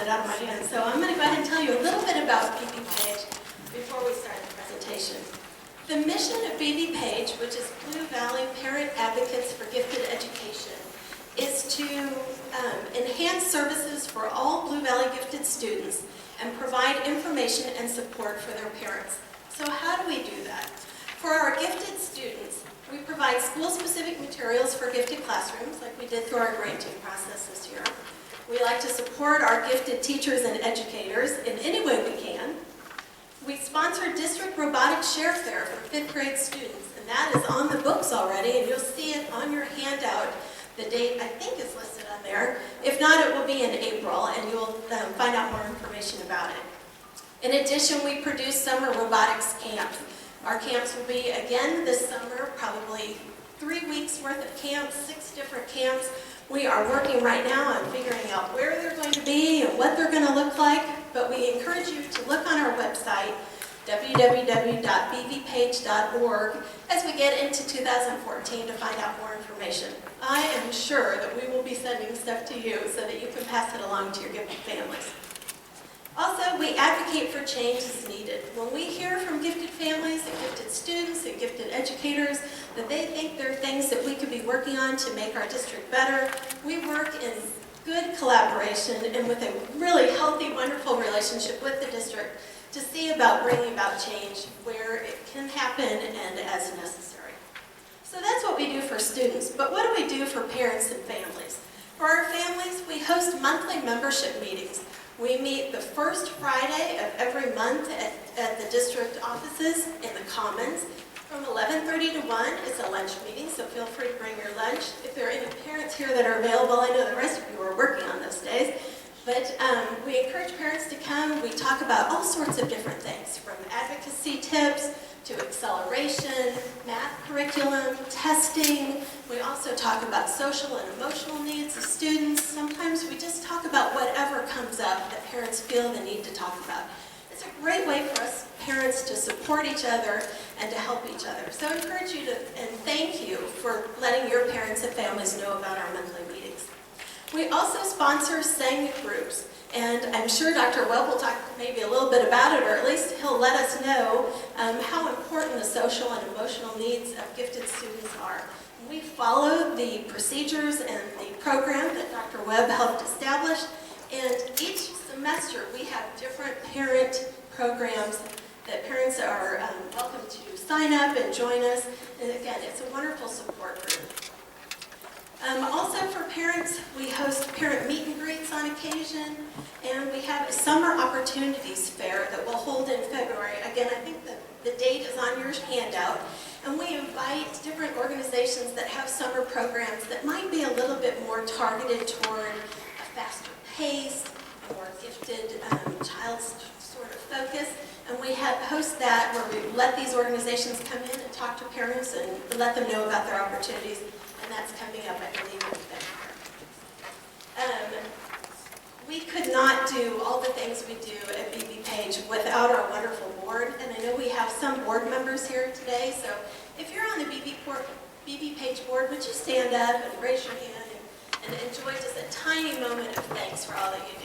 it out of my hands. So I'm going to go ahead and tell you a little bit about BB Page before we start the presentation. The mission of BB Page, which is Blue Valley Parent Advocates for Gifted Education, is to enhance services for all Blue Valley gifted students and provide information and support for their parents. So how do we do that? For our gifted students, we provide school-specific materials for gifted classrooms, like we did through our granting process this year. We like to support our gifted teachers and educators in any way we can. We sponsor district robotic share fair for 5th grade students, and that is on the books already, and you'll see it on your handout. The date, I think, is listed on there. If not, it will be in April, and you'll find out more information about it. In addition, we produce summer robotics camps. Our camps will be, again, this summer, probably 3 weeks worth of camps, 6 different camps. We are working right now on figuring out where they're going to be and what they're going to look like, but we encourage you to look on our website, www.bbpage.org, as we get into 2014 to find out more information. I am sure that we will be sending stuff to you so that you can pass it along to your gifted families. Also, we advocate for change as needed. When we hear from gifted families and gifted students and gifted educators that they think there are things that we could be working on to make our district better, we work in good collaboration and with a really healthy, wonderful relationship with the district to see about bringing about change where it can happen and as necessary. So that's what we do for students, but what do we do for parents and families? For our families, we host monthly membership meetings. We meet the first Friday of every month at the district offices in the Commons. From 11:30 to 1, it's a lunch meeting, so feel free to bring your lunch. If there are any parents here that are available, I know the rest of you are working on those days. But we encourage parents to come. We talk about all sorts of different things, from advocacy tips to acceleration, math curriculum, testing. We also talk about social and emotional needs of students. Sometimes we just talk about whatever comes up that parents feel the need to talk about. It's a great way for us parents to support each other and to help each other. So I encourage you to, and thank you for letting your parents and families know about our monthly meetings. We also sponsor SENG groups, and I'm sure Dr. Webb will talk maybe a little bit about it, or at least he'll let us know how important the social and emotional needs of gifted students are. We follow the procedures and the program that Dr. Webb helped establish, and each semester we have different parent programs that parents are welcome to sign up and join us, and again, it's a wonderful support group. Also for parents, we host parent meet and greets on occasion, and we have a summer opportunities fair that we'll hold in February. Again, I think the date is on your handout, and we invite different organizations that have summer programs that might be a little bit more targeted toward a faster pace, a more gifted child sort of focus, and we host that where we let these organizations come in and talk to parents and let them know about their opportunities. And that's coming up, I believe, in February. We could not do all the things we do at BB Page without our wonderful board, and I know we have some board members here today, so if you're on the BB Page board, would you stand up and raise your hand and enjoy just a tiny moment of thanks for all that you do.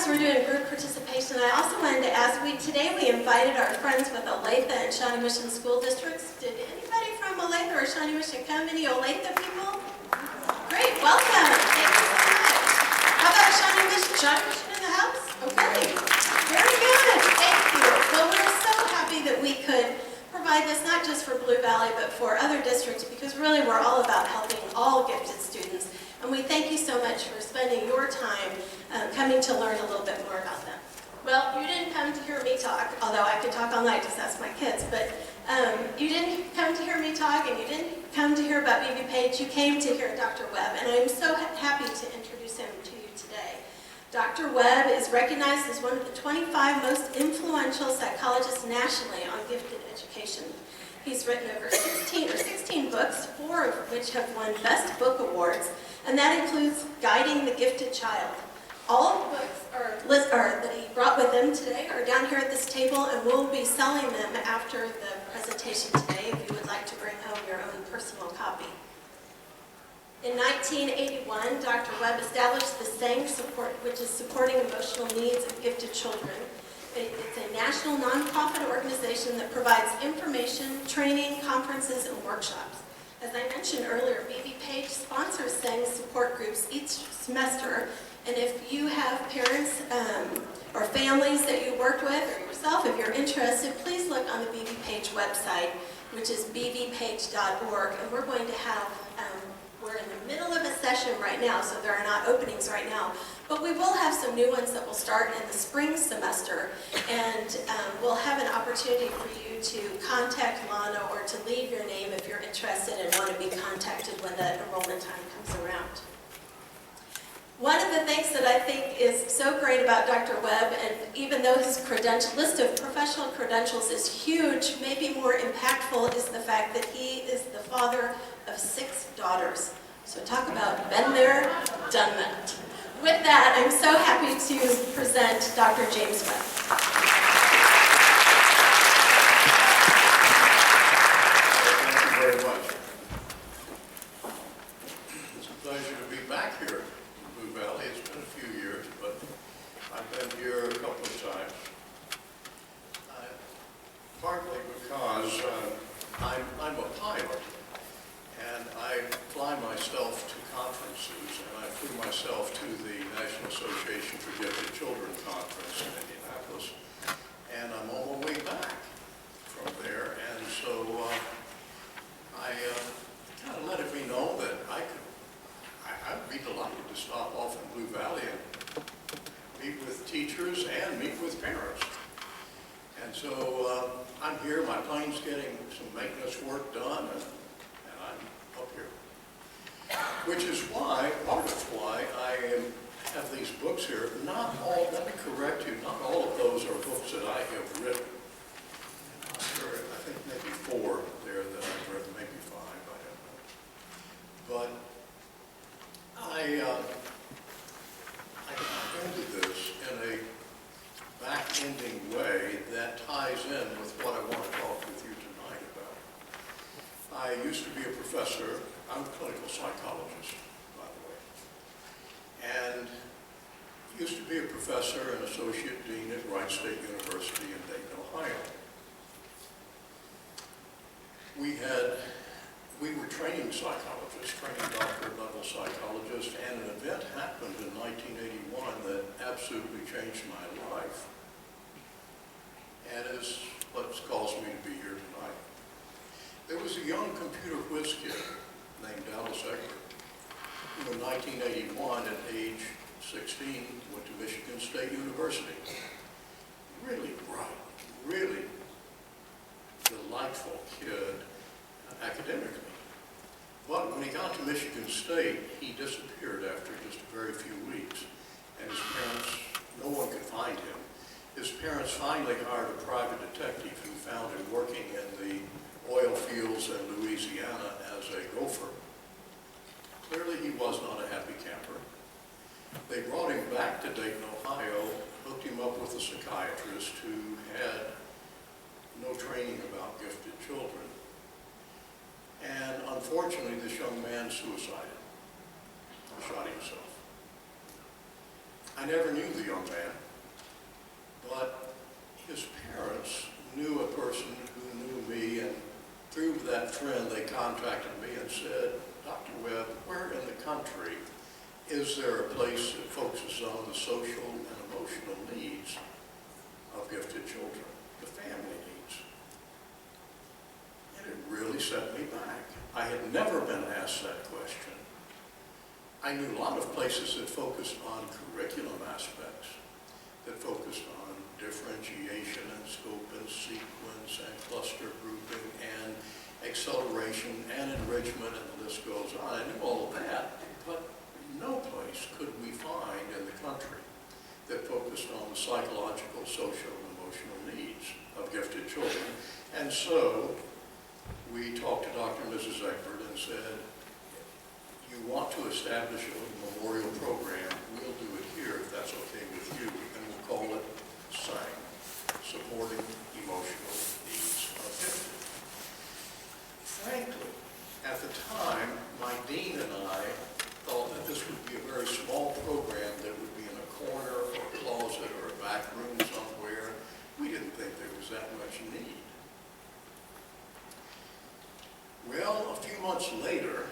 As we're doing group participation, I also wanted to ask, today we invited our friends with Olathe and Shawnee Mission school districts. Did anybody from Olathe or Shawnee Mission come? Any Olathe people? Great, welcome. Thank you so much. How about Shawnee Mission? Shawnee Mission in the house? Okay. Very good. Thank you. Well, we're so happy that we could provide this not just for Blue Valley, but for other districts, because really we're all about helping all gifted students. And we thank you so much for spending your time coming to learn a little bit more about them. Well, you didn't come to hear me talk, although I could talk all night, just ask my kids, but you didn't come to hear me talk, and you didn't come to hear about BB Page, you came to hear Dr. Webb, and I'm so happy to introduce him to you today. Dr. Webb is recognized as one of the 25 most influential psychologists nationally on gifted education. He's written over 16 books, 4 of which have won Best Book Awards, and that includes Guiding the Gifted Child. All the books that he brought with him today are down here at this table, and we'll be selling them after the presentation today if you would like to bring home In 1981, Dr. Webb established the SANG support, which is Supporting Emotional Needs of Gifted Children. It's a national nonprofit organization that provides information, training, conferences, and workshops. As I mentioned earlier, BB Page sponsors SANG support groups each semester, and if you have parents or families that you worked with, or yourself, if you're interested, please look on the BB Page website, which is bbpage.org, and we're going to have, we're in the middle of a session right now, so there are not openings right now, but we will have some new ones that will start in the spring semester, and we'll have an opportunity for you to contact Lana or to leave your name if you're interested and want to be contacted when the enrollment time comes around. One of the things that I think is so great about Dr. Webb, and even though his list of professional credentials is huge, maybe more impactful is the fact that he is the father of 6 daughters. So talk about been there, done that. With that, I'm so happy to present Dr. James Webb. Thank you very much. It's a pleasure to be back here in Blue Valley. It's been a few years, but I've been here a couple of times. Partly because I'm a pilot, and I fly myself to conferences, and I flew myself to the National Association for Gifted Children Conference in Indianapolis, and I'm on my way back from there, and so I kind of let it be known that I'd be delighted to stop off in Blue Valley and meet with teachers and meet with parents. And so I'm here, my plane's getting some maintenance work done, and I'm up here. Which is why, part of why I have these books here. Not all, let me correct you, not all of those are books that I have written. I think maybe 4 there that I've written, maybe 5, I don't know. But I ended this in a back-ending way that ties in with what I want to talk with you tonight about. I used to be a professor. I'm a clinical psychologist, by the way, and used to be a professor and associate dean at Wright State University in Dayton, Ohio. We were training psychologists, training doctorate level psychologists, and an event happened in 1981 that absolutely changed my life, and is what's caused me to be here tonight. There was a young computer whiz kid named Dallas Egbert, who in 1981, at age 16, went to Michigan State University. Really bright, really delightful kid academically. But when he got to Michigan State, he disappeared after just a very few weeks. And his parents, no one could find him. His parents finally hired a private detective who found him working in the oil fields in Louisiana as a gopher. Clearly he was not a happy camper. They brought him back to Dayton, Ohio, hooked him up with a psychiatrist who had no training about gifted children. And unfortunately, this young man suicided. He shot himself. I never knew the young man, but his parents knew a person who knew me, and through that friend, they contacted me and said, Dr. Webb, where in the country is there a place that focuses on the social and emotional needs of gifted children, the family needs? And it really set me back. I had never been asked that question. I knew a lot of places that focused on curriculum aspects, that focused on differentiation and scope and sequence and cluster grouping and acceleration and enrichment, and the list goes on. I knew all of that, but no place could we find in the country that focused on the psychological, social, and emotional needs of gifted children. And so we talked to Dr. and Mrs. Egbert and said, you want to establish a memorial program, we'll do it here if that's okay with you, and we'll call it SANG, Supporting Emotional Needs of Gifted. Frankly, at the time, my dean and I very small program that would be in a corner or a closet or a back room somewhere. We didn't think there was that much need. Well, a few months later,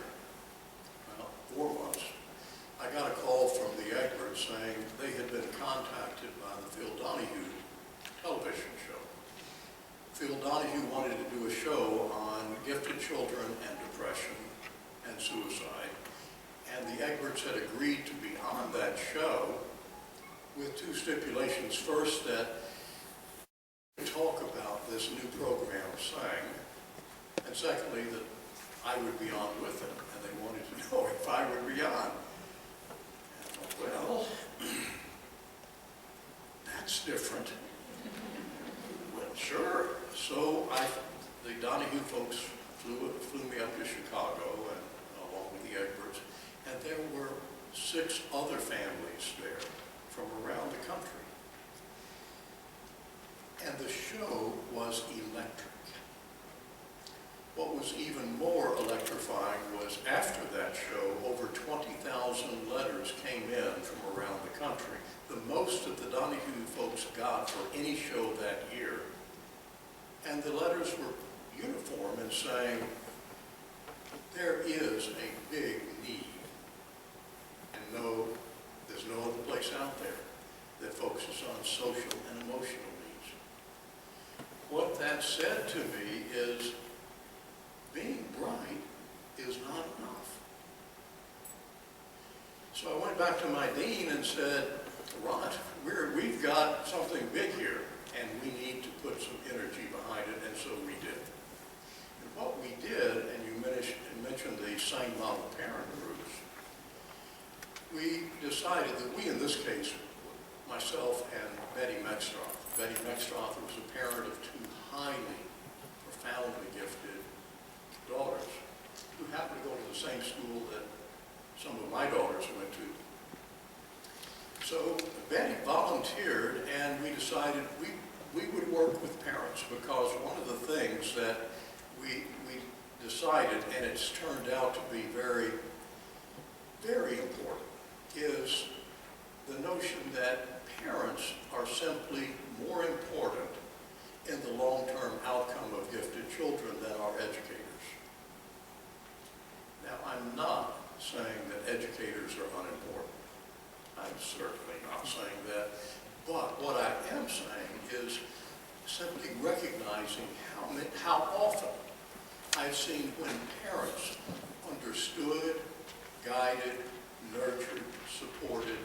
well, 4 months, I got a call from the Egberts saying they had been contacted by the Phil Donahue television show. Phil Donahue wanted to do a show on gifted children and depression and suicide, and the Egberts had agreed to be on that show with 2 stipulations. First, that we talk about this new program, Sang, and secondly, that I would be on with them, and they wanted to know if I would be on. And I thought, well, that's different. Well, sure. So the Donahue folks flew me up to Chicago, and along with the Egberts, and there were 6 other families there from around the country. And the show was electric. What was even more electrifying was after that show, over 20,000 letters came in from around the country, the most that the Donahue folks got for any show that year. And the letters were uniform in saying, there is a big need, and there's no other place out there that focuses on social and emotional needs. What that said to me is, being bright is not enough. So I went back to my dean and said, Rod, we've got something big here, and we need to put some energy behind it, and so we did. And what we did, and you mentioned the same model parent groups, we decided that we, in this case, myself and Betty Mextroth. Betty Mextroth was a parent of 2 highly, profoundly gifted daughters who happened to go to the same school that some of my daughters went to. So Betty volunteered, and we decided we would work with parents, because one of the things that we decided, and it's turned out to be very, very important, is the notion that parents are simply more important in the long-term outcome of gifted children than our educators. Now, I'm not saying that educators are unimportant. I'm certainly not saying that. But what I am saying is simply recognizing how often I've seen when parents understood, guided, nurtured, supported,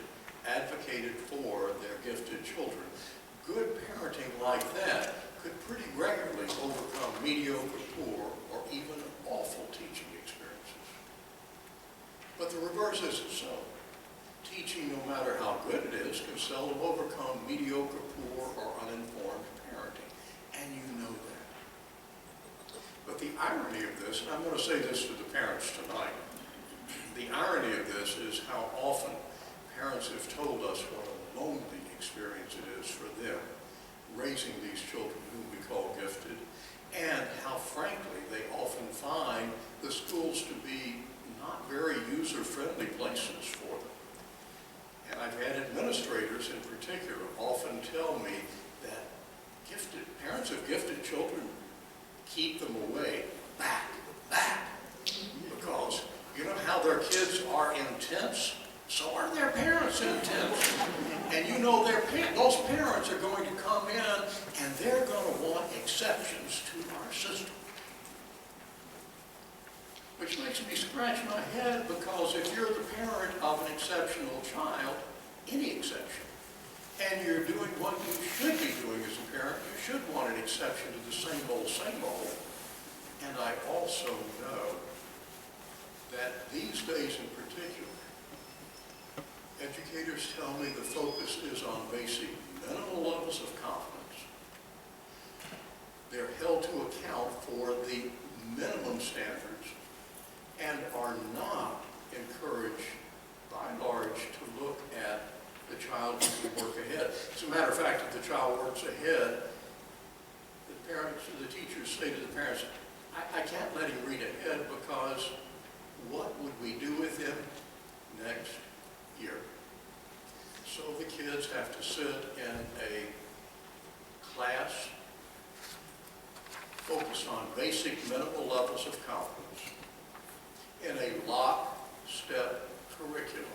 advocated for their gifted children. Good parenting like that could pretty regularly overcome mediocre, poor, or even awful teaching experiences. But the reverse isn't so. Teaching, no matter how good it is, can seldom overcome mediocre, poor, or uninformed parenting. And you know that. But the irony of this, and I'm going to say this to the parents tonight, the irony of this is how often parents have told us what a lonely experience it is for them raising these children whom we call gifted, and how frankly they often find the schools to be not very user-friendly places for them. And I've had administrators in particular often tell me that parents of gifted children keep them away, back, because you know how their kids are intense? So are their parents intense. And you know those parents are going to come in and they're going to want exceptions to our system. Which makes me scratch my head, because if you're the parent of an exceptional child, any exception, and you're doing what you should be doing as a parent, you should want an exception to the same old. And I also know that these days in particular, educators tell me the focus is on basic minimal levels of confidence. They're held to account for the minimum standards and are not encouraged, by and large, to look at the child who can work ahead. As a matter of fact, if the child works ahead, the teachers say to the parents, I can't let him read ahead, because what would we do with him next kids have to sit in a class focused on basic minimal levels of competence in a lockstep curriculum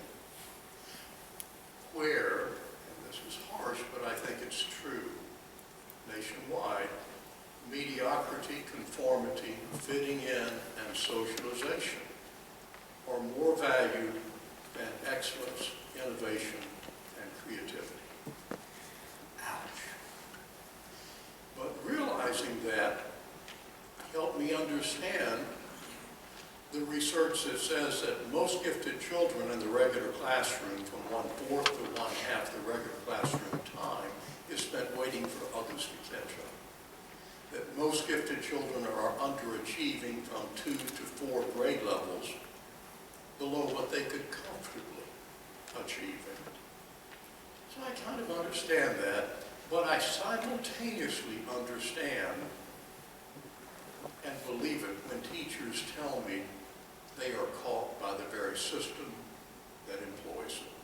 where, and this is harsh, but I think it's true, nationwide, mediocrity, conformity, fitting in, and socialization are more valued than excellence, innovation, and creativity. Ouch. But realizing that helped me understand the research that says that most gifted children in the regular classroom, from 1/4 to 1/2 the regular classroom time, is spent waiting for others to catch up. That most gifted children are underachieving from 2 to 4 grade levels below what they could comfortably achieve. So I kind of understand that, but I simultaneously understand and believe it when teachers tell me they are caught by the very system that employs them.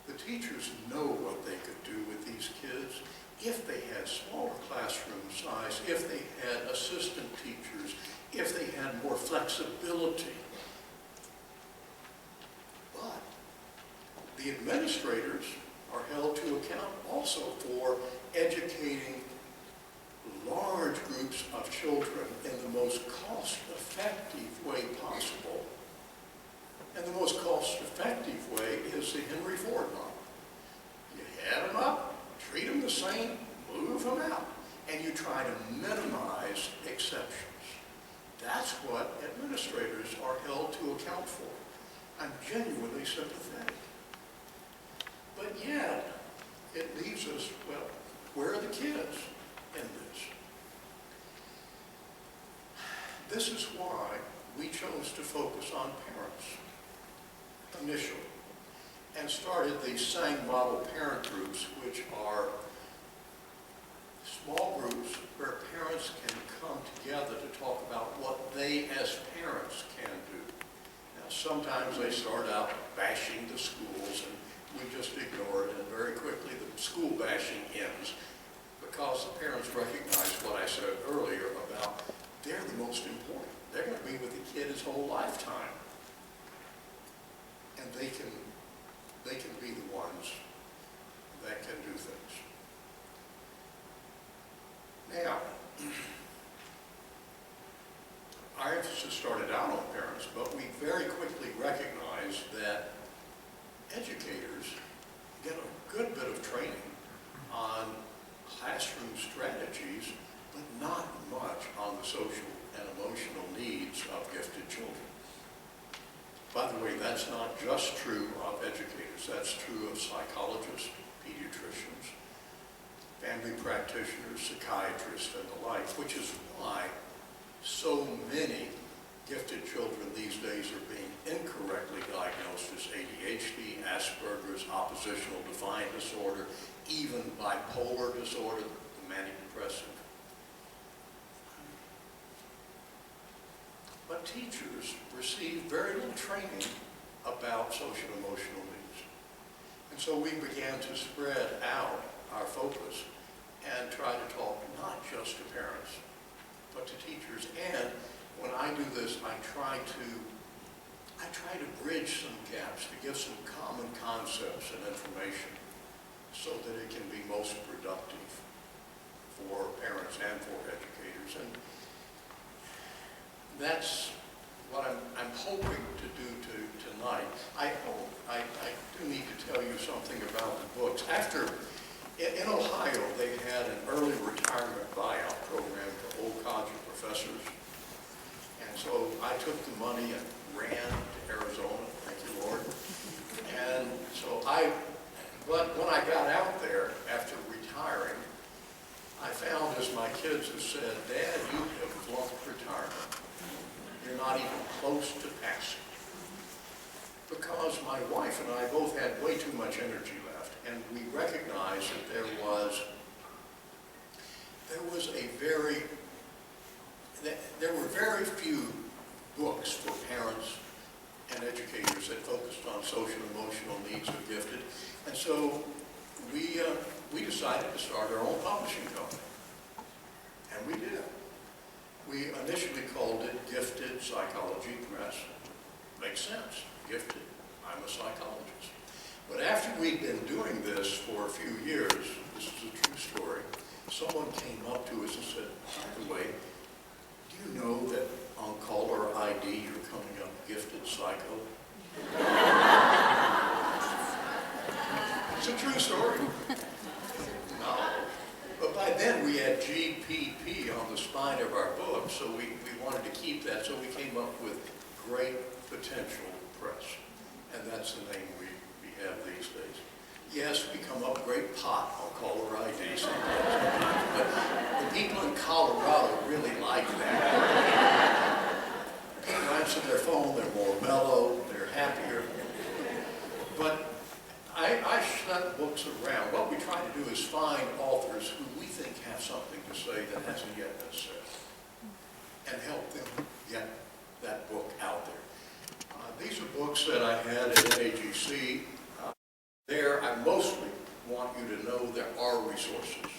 The teachers know what they could do with these kids if they had smaller classroom size, if they had assistant teachers, if they had more flexibility. But the administrators are held to account also for educating large groups of children in the most cost-effective way possible. And the most cost-effective way is the Henry Ford model. You add them up, treat them the same, move them out, and you try to minimize exceptions. That's what administrators are held to account for. I'm genuinely sympathetic. But yet, it leaves us, well, where are the kids in this? This is why we chose to focus on parents initially and started these same model parent groups, which are small groups where parents can come together to talk about what they as parents can do. Now, sometimes they start out bashing the schools, and we just ignore it, and very quickly the school bashing ends because the parents recognize what I said earlier about they're the most important. They're going to be with the kid his whole lifetime. And they can be the ones that can do things. Now, our emphasis started out on parents, but we very quickly recognized that educators get a good bit of training on classroom strategies, but not much on the social and emotional needs of gifted children. By the way, that's not just true of educators. That's true of psychologists, pediatricians, family practitioners, psychiatrists, and the like, which is why so many gifted children these days are being incorrectly diagnosed as ADHD, Asperger's, oppositional defiant disorder, even bipolar disorder, the manic depressive. But teachers receive very little training about social emotional needs. And so we began to spread out our focus and try to talk not just to parents, but to teachers. And when I do this, I try to bridge some gaps, to give some common concepts and information so that it can be most productive for parents and for educators. And that's what I'm hoping to do tonight. I do need to tell you something about the books. In Ohio, they had an early retirement buyout program for old college professors. And so I took the money and ran to Arizona, thank you, Lord. And so but when I got out there after retiring, I found, as my kids have said, Dad, you have flunked retirement. You're not even close to passing. Because my wife and I both had way too much energy left, and we recognized that there were very few books for parents and educators that focused focused on social and emotional needs of gifted. And so we decided to start our own publishing company. And we did. We initially called it Gifted Psychology Press. Makes sense. Gifted. I'm a psychologist. But after we'd been doing this for a few years, this is a true story, someone came up to us and said, by the way, do you know that on caller ID you're coming up Gifted Psycho? It's a true story. No. But by then we had GPP on the spine of our book, so we wanted to keep that, so we came up with Great Potential Press. And that's the name we have these days. Yes, we come up great pot on caller ID sometimes, but the people in Colorado really like that. People answer their phone, they're more mellow, they're happier. But I shut books around. What we try to do is find authors who we think have something to say that hasn't yet been said, and help them get that book out there. These are books that I had at NAGC. There, I mostly want you to know there are resources,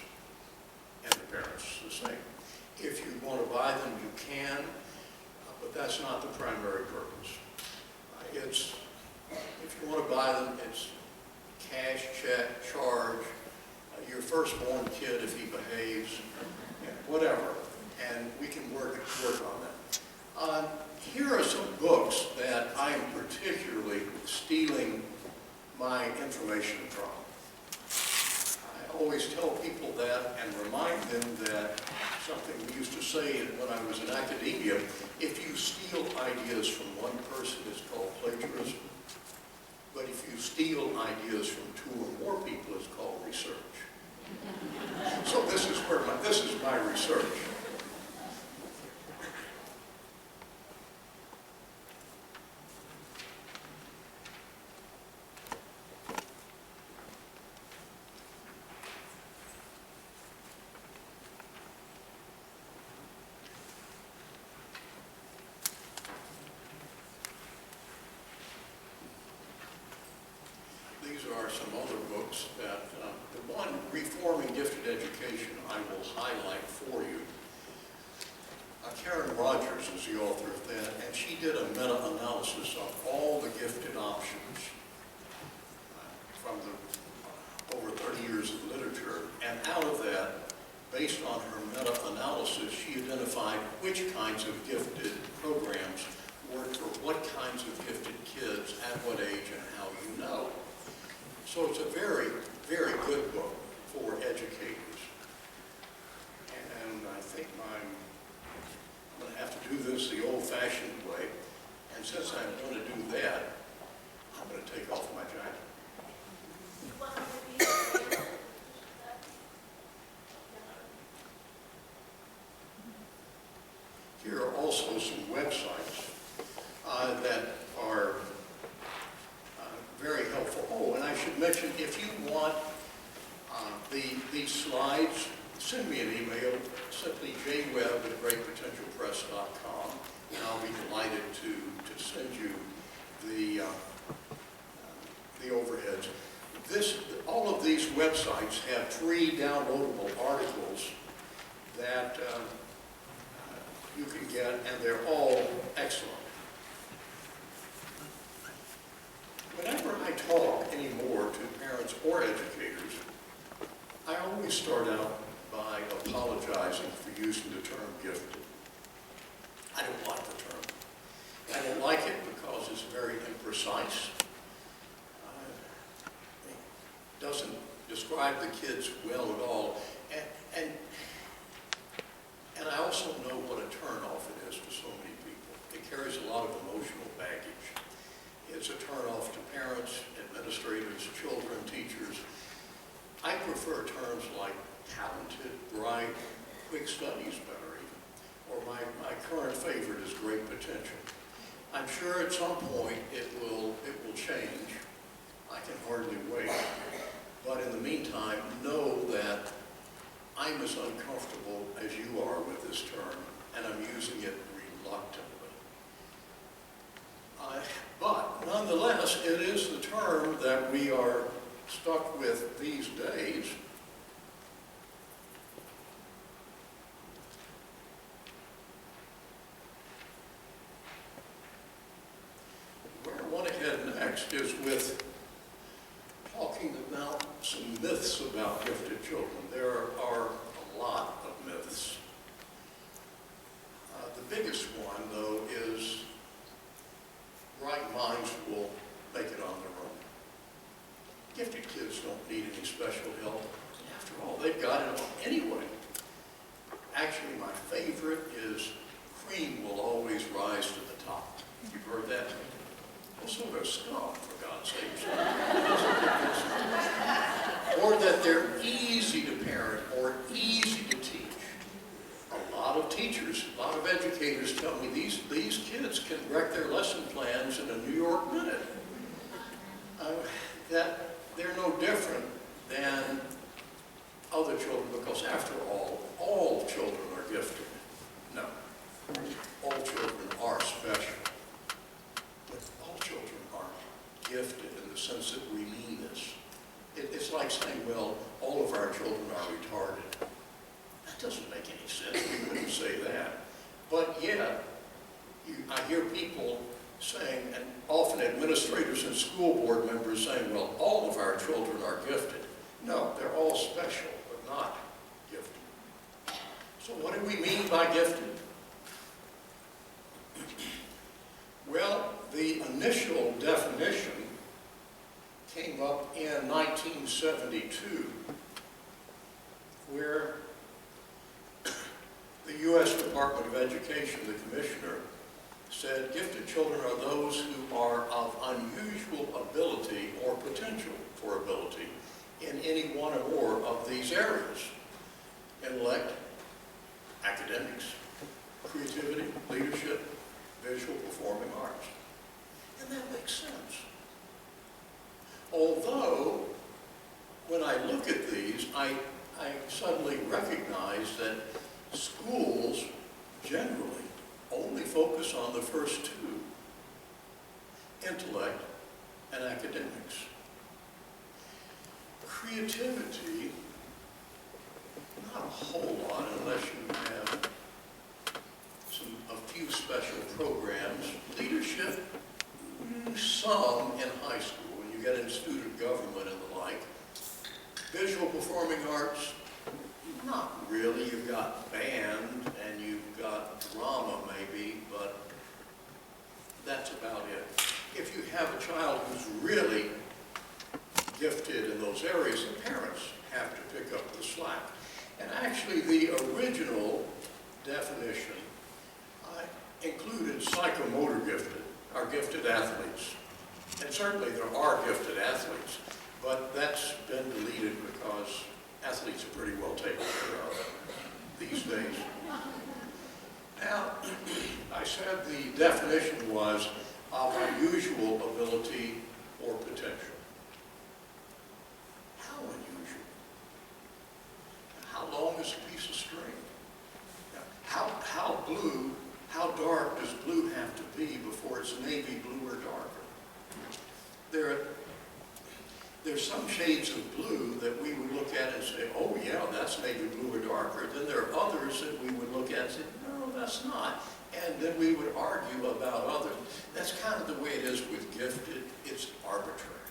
and the parents the same. If you want to buy them, you can, but that's not the primary purpose. If you want to buy them, it's cash, check, charge, your firstborn kid if he behaves, whatever, and we can work on that. Here are some books that I'm particularly stealing my information from. I always tell people that and remind them that something we used to say when I was in academia, if you steal ideas from one person, it's called plagiarism. But if you steal ideas from two or more people, it's called research. So this is my research. These are some other books that, the one, Reforming Gifted Education, I will highlight for you. Karen Rogers is the author of that, and she did a meta-analysis of all the gifted options from the over 30 years of literature, and out of that, based on her meta-analysis, she identified which kinds of gifted programs work for what kinds of gifted kids, at what age, and how you know. So it's a very, very good book for educators. And I think I'm going to have to do this the old-fashioned way. And since I'm going to do that, I'm going to take off my jacket. Here are also some websites that are very helpful. Oh, and I should mention, if you want these slides, send me an email, simply jwebb@greatpotentialpress.com, and I'll be delighted to send you the overheads. All of these websites have free downloadable articles that you can get, and they're all excellent. Whenever I talk anymore to parents or educators, I always start out by apologizing for using the term gifted. I don't like the term. I don't like it because it's very imprecise. It doesn't describe the kids well at all. And I also know what a turnoff it is to so many people. It carries a lot of emotional baggage. It's a turnoff to parents, administrators, children, teachers. I prefer terms like talented, bright, quick studies better even. Or my current favorite is great potential. I'm sure at some point it will change. I can hardly wait. But in the meantime, know that I'm as uncomfortable as you are with this term, and I'm using it reluctantly. But nonetheless, yes, it is the term that we are stuck with these days. Where I want to head next is with talking about some myths about gifted children. There are a lot of myths. The biggest one, though, is bright minds will make it on their own. Gifted kids don't need any special help. After all, they've got it all anyway. Actually, my favorite is cream will always rise to the top. You've heard that? Well, so does scum, for God's sakes. Or that they're easy to parent or easy to teach. A lot of teachers, a lot of educators tell me these kids can wreck their lesson plans in a New York minute. That they're no different than other children, because after all children are gifted. No, all children are special. But all children aren't gifted in the sense that we mean this. It's like saying, well, all of our children are retarded. That doesn't make any sense. We wouldn't say that. But yet, I hear people saying, and often administrators and school board members saying, well, all of our children are gifted. No, they're all special, but not gifted. So what do we mean by gifted? Well, the initial definition came up in 1972, where the U.S. Department of Education, the commissioner, said gifted children are those who are of unusual ability or potential for ability in any one or more of these areas: intellect, academics, creativity, leadership, visual, performing arts. And that makes sense. Although, when I look at these, I suddenly recognize that schools generally only focus on the first two: intellect and academics. Creativity, not a whole lot unless you have a few special programs. Leadership, some in high school, when you get in student government and the like. Visual performing arts, not really. You've got band and you've got drama maybe, but that's about it. If you have a child who's really gifted in those areas, the parents have to pick up the slack. And actually the original definition included psychomotor gifted, or gifted athletes. And certainly there are gifted athletes, but that's been deleted because athletes are pretty well taken care of these days. Now, I said the definition was of unusual ability or potential. How unusual? How long is a piece of string? How dark does blue have to be before it's navy blue or darker? There's some shades of blue that we would look at and say, oh yeah, that's navy blue or darker. Then there are others that we would look at and say, no, that's not. And then we would argue about others. That's kind of the way it is with gifted. It's arbitrary.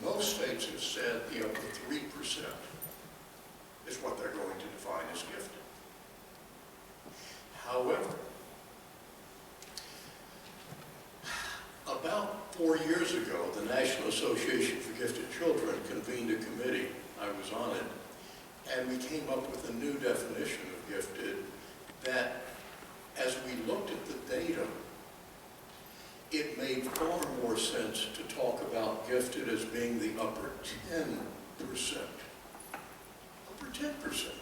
Most states have said the upper 3% is what they're going to define as gifted. However, about 4 years ago, the National Association for Gifted Children convened a committee. I was on it, and we came up with a new definition of gifted that, as we looked at the data, it made far more sense to talk about gifted as being the upper 10%. Upper 10%.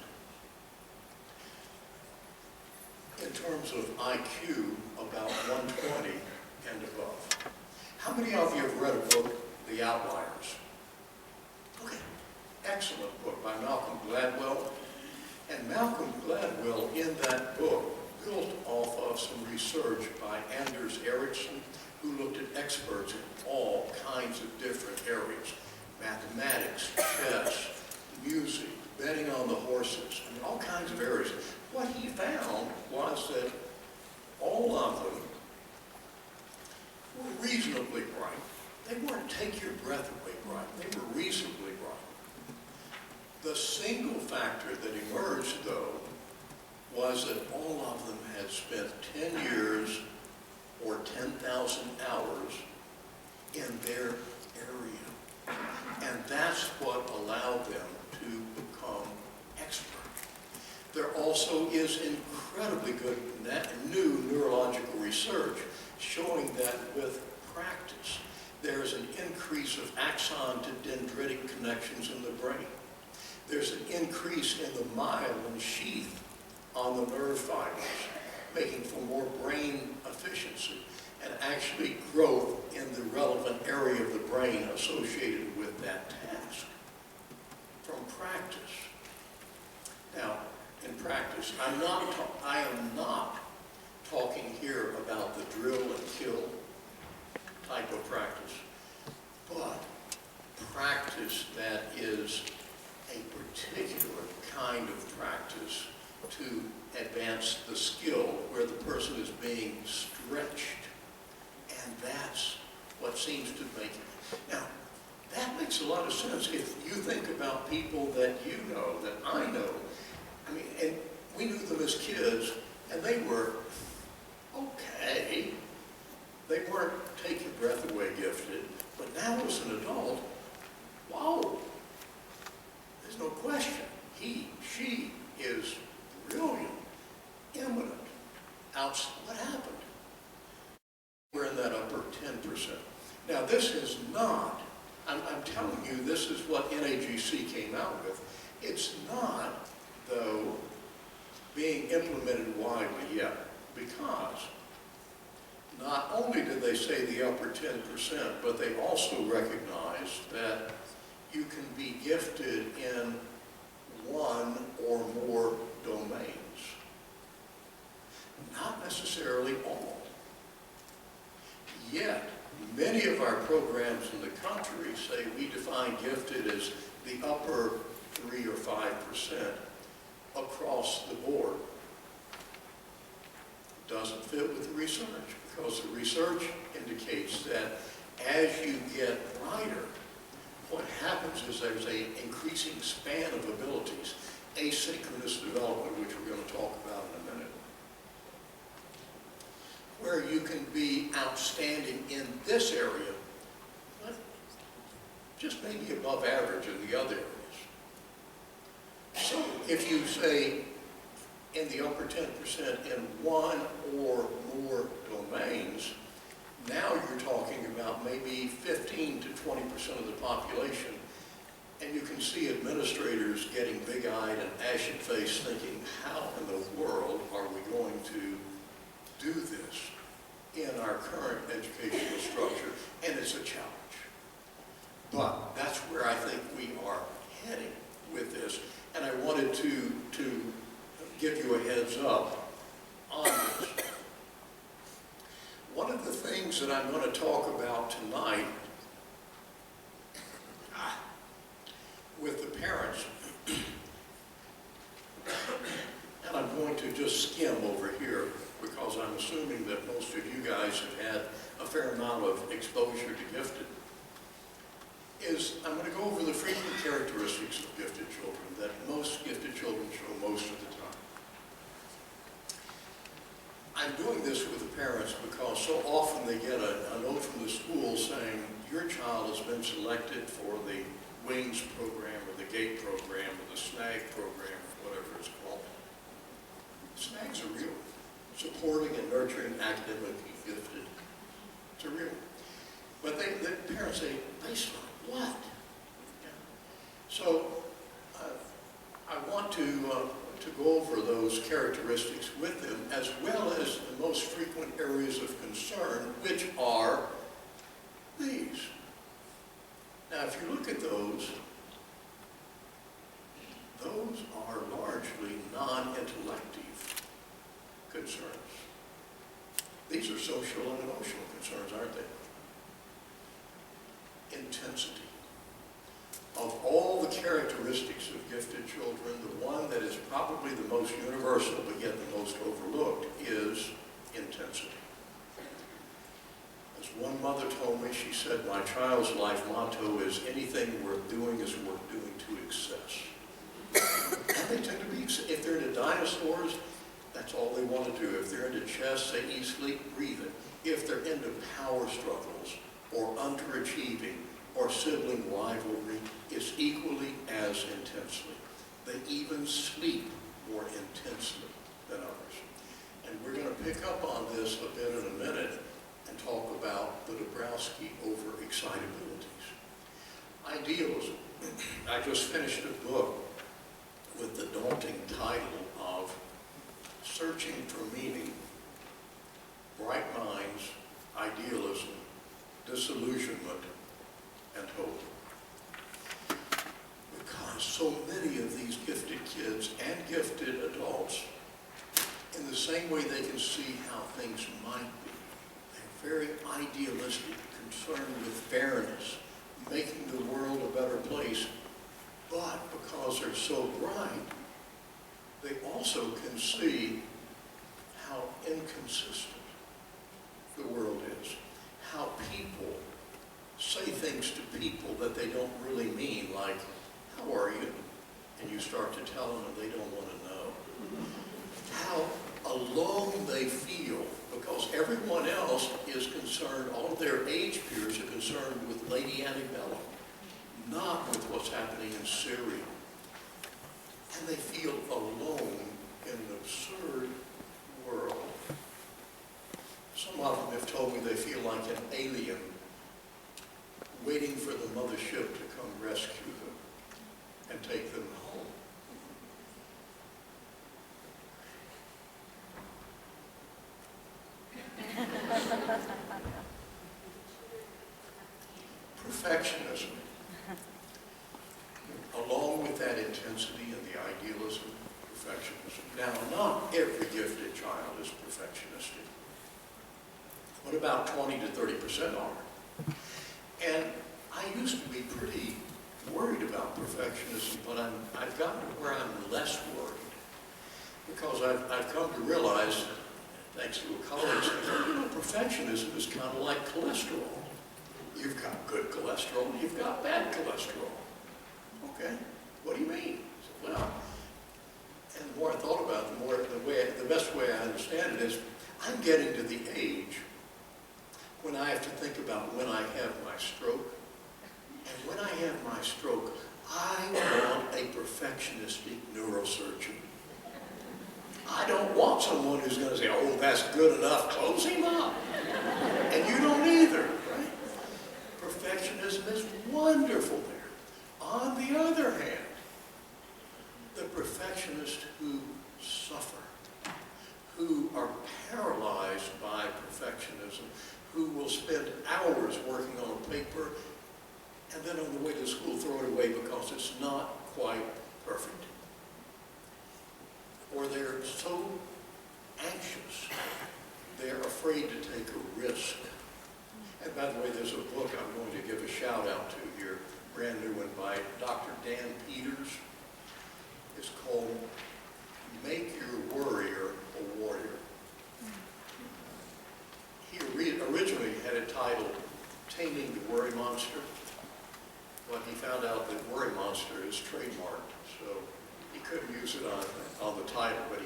In terms of IQ, about 120 and above. How many of you have read a book, The Outliers? Okay, excellent book by Malcolm Gladwell. And Malcolm Gladwell, in that book, built off of some research by Anders Ericsson, who looked at experts in all kinds of different areas: mathematics, chess, music, betting on the horses, I mean, all kinds of areas. What he found was that all of them were reasonably bright. They weren't take your breath away bright. They were reasonably bright. The single factor that emerged, though, was that all of them had spent 10 years or 10,000 hours in their area. And that's what allowed them to become expert. There also is incredibly good new neurological research showing that with practice, there's an increase of axon to dendritic connections in the brain. There's an increase in the myelin sheath on the nerve fibers, making for more brain efficiency and actually growth in the relevant area of the brain associated with that task from practice. Now, in practice, I am not talking here about the drill and kill type of practice, but practice that is a particular kind of practice to advance the skill where the person is being stretched. And that's what seems to make it. Now, that makes a lot of sense if you think about people that you know, that I know. I mean, and we knew them as kids, and they were okay. They weren't take your breath away gifted, but now as an adult, wow, there's no question. She is brilliant, eminent. What happened? We're in that upper 10%. Now this is not, I'm telling you, this is what NAGC came out with. It's not, though, being implemented widely yet, because not only did they say the upper 10%, but they also recognize that you can be gifted in one or more domains. Not necessarily all. Yet, many of our programs in the country say we define gifted as the upper 3 or 5% across the board. Doesn't fit with the research, because the research indicates that as you get brighter, what happens is there's an increasing span of abilities, asynchronous development, which we're going to talk about in a minute, where you can be outstanding in this area, but just maybe above average in the other areas. So if you say in the upper 10% in one or more domains, now you're talking about maybe 15 to 20% of the population, and you can see administrators getting big-eyed and ashen-faced thinking, how in the world are we going to do this in our current educational structure? And it's a challenge. But that's where I think we are heading with this, and I wanted to give you a heads up on this. One of the things that I'm going to talk about tonight with the parents, and I'm going to just skim over here because I'm assuming that most of you guys have had a fair amount of exposure to gifted, is I'm going to go over the frequent characteristics of gifted children that most gifted children show most of the time. I'm doing this with the parents because so often they get a note from the school saying, your child has been selected for the WINGS program or the GATE program or the SNAG program, whatever it's called. SNAGs are real. Supporting and nurturing academically gifted. It's a real. But the parents say, based on what? So I want to go over those characteristics with them, as well as the most frequent areas of concern, which are these. Now, if you look at those are largely non-intellective concerns. These are social and emotional concerns, aren't they? Intensity. Of all the characteristics of gifted children, the one that is probably the most universal but yet the most overlooked is intensity. As one mother told me, she said, my child's life motto is anything worth doing is worth doing to excess. And they tend to be, if they're into dinosaurs, that's all they want to do. If they're into chess, they eat, sleep, breathe it. If they're into power struggles or underachieving or sibling rivalry, it's equally as intensely. They even sleep more intensely than others. And we're going to pick up on this a bit in a minute and talk about the Dabrowski over-excitabilities. Idealism. I just finished a book with the daunting title of Searching for Meaning, Bright Minds, Idealism, Disillusionment, and Hope. Because so many of these gifted kids and gifted adults, in the same way they can see how things might be, they're very idealistic, concerned with fairness, making the world a better place, but because they're so bright, they also can see how inconsistent the world is, how people say things to people that they don't really mean, like, how are you? And you start to tell them and they don't want to know. How alone they feel because everyone else is concerned, all of their age peers are concerned with Lady Antebellum, not with what's happening in Syria. And they feel alone in an absurd world. Some of them have told me they feel like an alien waiting for the mothership to come rescue them and take them home. Perfectionism. Along with that intensity and the idealism, perfectionism. Now, not every gifted child is perfectionistic. What about 20 to 30% are? And I used to be pretty worried about perfectionism, but I've gotten to where I'm less worried. Because I've come to realize, thanks to a colleague, perfectionism is kind of like cholesterol. You've got good cholesterol, you've got bad cholesterol. Okay, what do you mean? I said, well, and the more I thought about it, the best way I understand it is, I'm getting to the age when I have to think about when I have my stroke. And when I have my stroke, I want a perfectionistic neurosurgeon. I don't want someone who's going to say, oh, that's good enough, close him up. And you don't either, right? Perfectionism is wonderful there. On the other hand, the perfectionists who suffer, who are paralyzed by perfectionism, who will spend hours working on a paper and then on the way to school throw it away because it's not quite perfect. Or they're so anxious, they're afraid to take a risk. And by the way, there's a book I'm going to give a shout out to here, brand new one by Dr. Dan Peters. It's called Make Your Worrier a Warrior. He originally had it titled Taming the Worry Monster, but he found out that Worry Monster is trademarked, so he couldn't use it on the title, but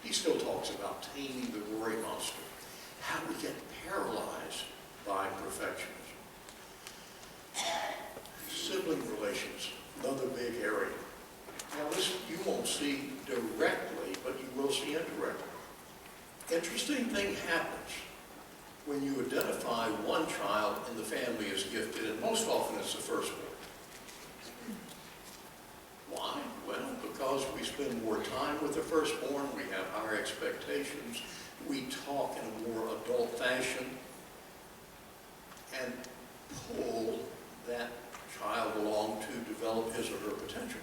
he still talks about taming the worry monster, how we get paralyzed by perfectionism. Sibling relations, another big area. Now this you won't see directly, but you will see indirectly. Interesting thing happens when you identify one child in the family as gifted, and most often it's the firstborn. Why? Well, because we spend more time with the firstborn, we have higher expectations, we talk in a more adult fashion, and pull that child along to develop his or her potential.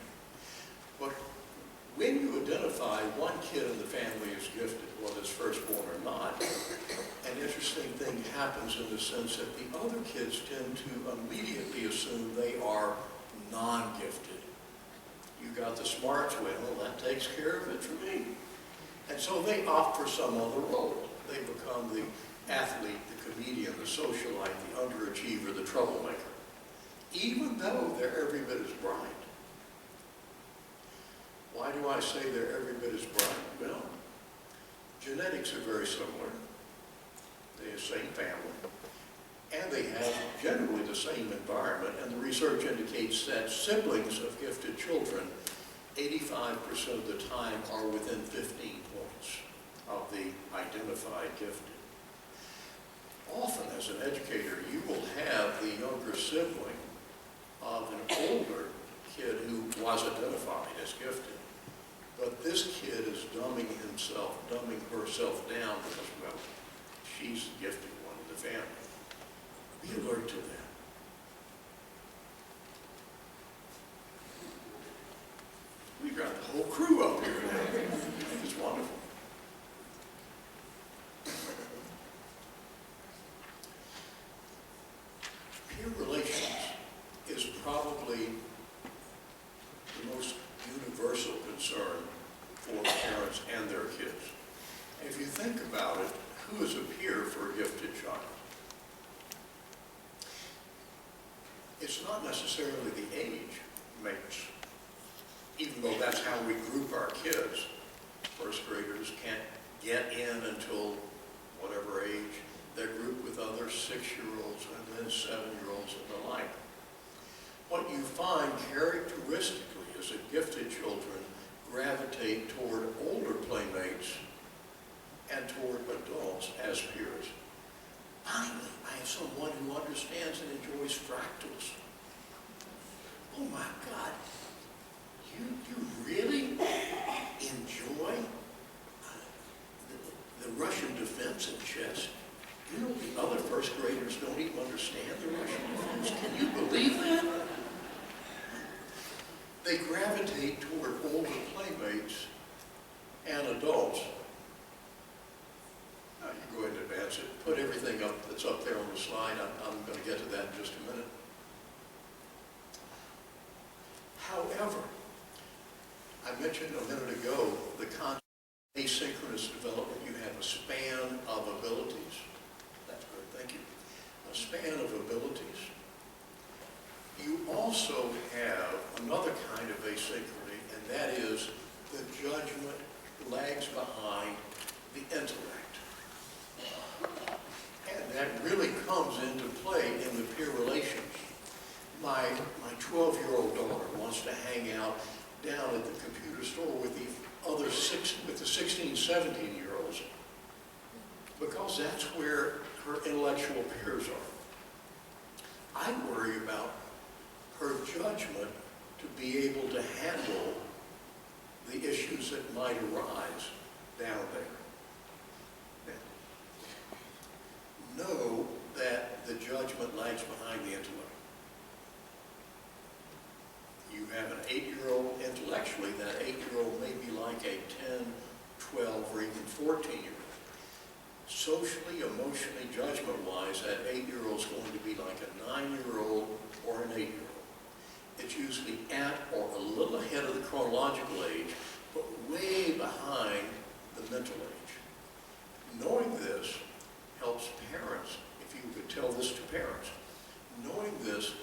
But when you identify one kid in the family as gifted, whether it's firstborn or not, an interesting thing happens in the sense that the other kids tend to immediately assume they are non-gifted. You got the smarts, well, that takes care of it for me. And so they opt for some other role. They become the athlete, the comedian, the socialite, the underachiever, the troublemaker, even though they're every bit as bright. Why do I say they're every bit as bright? Well, genetics are very similar. They're the same family, and they have generally the same environment, and the research indicates that siblings of gifted children 85% of the time are within 15 points of the identified gifted. Often, as an educator, you will have the younger sibling of an older kid who was identified as gifted. But this kid is dumbing herself down because, well, she's the gifted one in the family. Be alert to that. We've got the whole crew up here now. It's wonderful. Peer relations is probably the most universal concern for parents and their kids. And if you think about it, who is a peer for a gifted child? It's not necessarily the age mates, even though that's how we group our kids. First graders can't get in until whatever age. They're grouped with other 6-year-olds and then 7-year-olds and the like. What you find characteristically is that gifted children gravitate toward older playmates and toward adults as peers. Finally, I have someone who understands and enjoys fractals. Oh my God, you really enjoy the Russian defense in chess? You know the other first graders don't even understand the Russian defense. Can you believe that? They gravitate toward older playmates and adults. You go ahead and advance it. Put everything up that's up there on the slide. I'm going to get to that in just a minute. However, I mentioned a minute ago the concept of asynchronous development. You have a span of abilities. That's good, thank you. A span of abilities. You also have another kind of asynchrony, and that is the judgment lags behind the intellect. And that really comes into play in the peer relations. My 12-year-old daughter wants to hang out down at the computer store with the 16, 17-year-olds because that's where her intellectual peers are. I worry about her judgment to be able to handle the issues that might arise down there. Now, know that the judgment lags behind the intellect. You have an 8-year-old intellectually, that 8-year-old may be like a 10, 12, or even 14-year-old. Socially, emotionally, judgment-wise, that 8-year-old is going to be like a 9-year-old or an 8-year-old. It's usually at or a little ahead of the chronological age, but way behind the mental age. Knowing this helps parents, if you could tell this to parents. Knowing this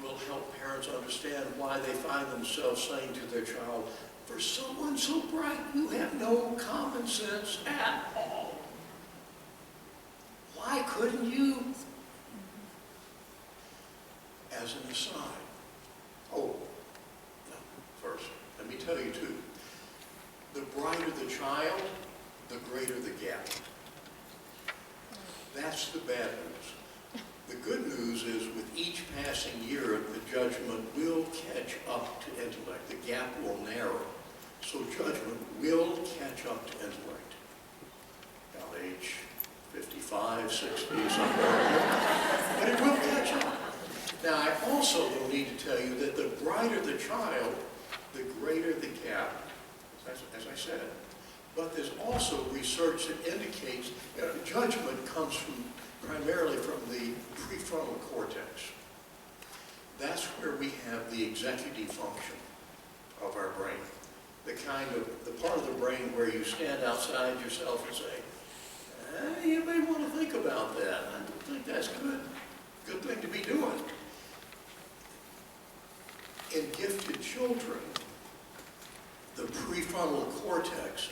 will help parents understand why they find themselves saying to their child, for someone so bright, you have no common sense at all. Why couldn't you? As an aside, first, let me tell you too, the brighter the child, the greater the gap. That's the bad news. The good news is with each passing year, the judgment will catch up to intellect. The gap will narrow. So judgment will catch up to intellect. About age 55, 60, somewhere. But it will catch up. Now, I also will need to tell you that the brighter the child, the greater the gap, as I said. But there's also research that indicates judgment comes primarily from the prefrontal cortex. That's where we have the executive function of our brain. The part of the brain where you stand outside yourself and say, you may want to think about that. I don't think that's good. Good thing to be doing. In gifted children, the prefrontal cortex,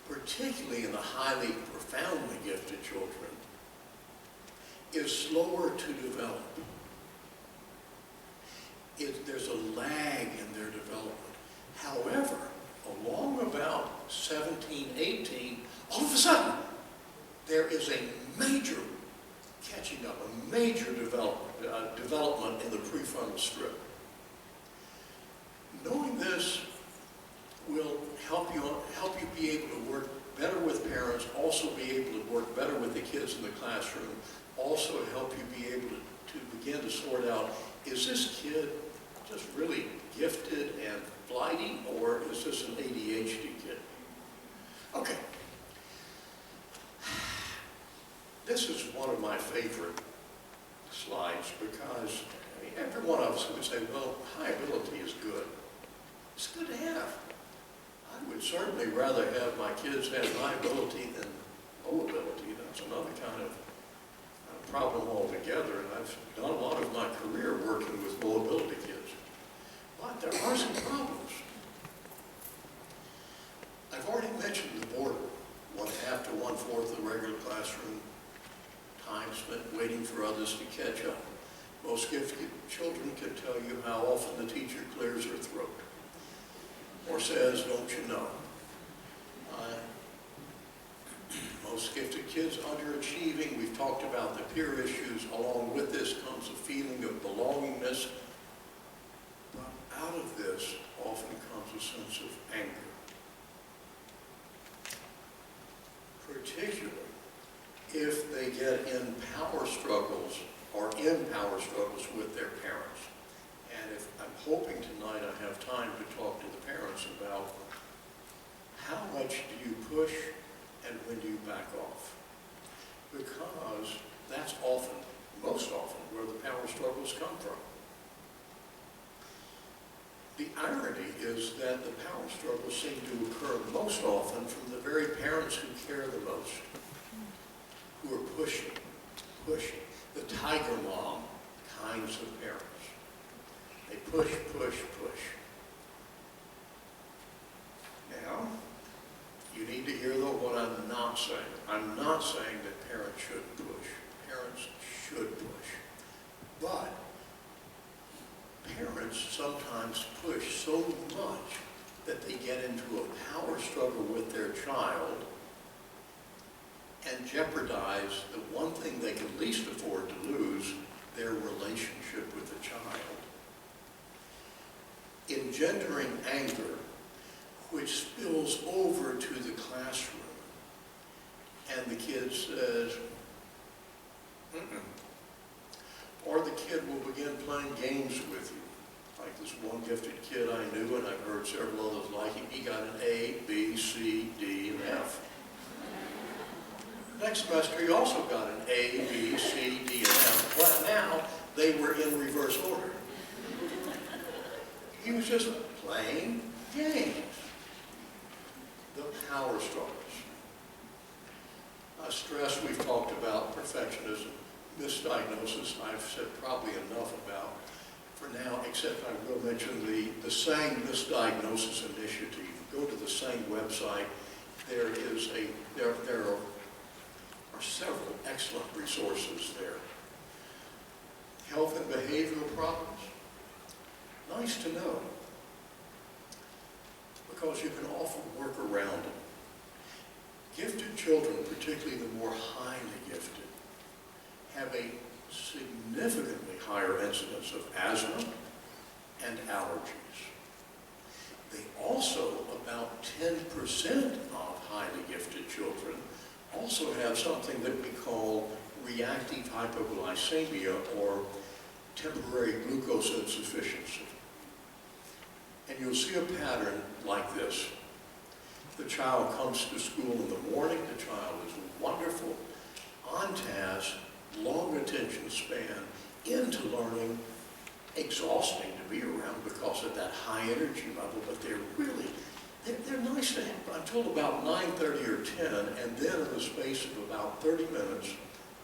particularly in the highly profoundly gifted children, is slower to develop. There's a lag in their development. However, along about 17, 18, all of a sudden, there is a major catching up, a major development in the prefrontal strip. Knowing this will help you be able to work better with parents, also be able to work better with the kids in the classroom, also help you be able to begin to sort out, is this kid just really gifted and flighty, or is this an ADHD kid? Okay. This is one of my favorite slides because every one of us would say, well, high ability is good. It's good to have. I would certainly rather have my kids have high ability than low ability. That's another kind of problem altogether, and I've done a lot of my career working with low ability kids. But there are some problems. I've already mentioned the border, 1/2 to 1/4 of the regular classroom time spent waiting for others to catch up. Most gifted children can tell you how often the teacher clears her throat or says, don't you know? Most gifted kids underachieving. We've talked about the peer issues. Along with this comes a feeling of belongingness. But out of this often comes a sense of anger. Particularly if they get in power struggles with their parents. And if I'm hoping tonight I have time to talk to the parents about how much do you push and when do you back off? Because that's often, most often, where the power struggles come from. The irony is that the power struggles seem to occur most often from the very parents who care the most, who are pushing, the tiger mom kinds of parents. They push, push, push. Now, you need to hear, though, what I'm not saying. I'm not saying that parents shouldn't push. Parents should push. But parents sometimes push so much that they get into a power struggle with their child and jeopardize the one thing they can least afford to lose, their relationship with the child. Engendering anger, which spills over to the classroom, and the kid says, or the kid will begin playing games with you. Like this one gifted kid I knew, and I've heard several others like him, he got an A, B, C, D, and F. Next semester, he also got an A, B, C, D, and F, but now they were in reverse order. He was just playing games. The power struggles. Stress, we've talked about. Perfectionism, misdiagnosis, I've said probably enough about for now, except I will mention the Sang Misdiagnosis Initiative. Go to the Sang website. There are several excellent resources there. Health and behavioral problems. Nice to know, because you can often work around them. Gifted children, particularly the more highly gifted, have a significantly higher incidence of asthma and allergies. They also, about 10% of highly gifted children, also have something that we call reactive hypoglycemia, or temporary glucose insufficiency. And you'll see a pattern like this. The child comes to school in the morning. The child is wonderful, on task, long attention span, into learning, exhausting to be around because of that high energy level, but they're nice to have until about 9:30 or 10, and then in the space of about 30 minutes,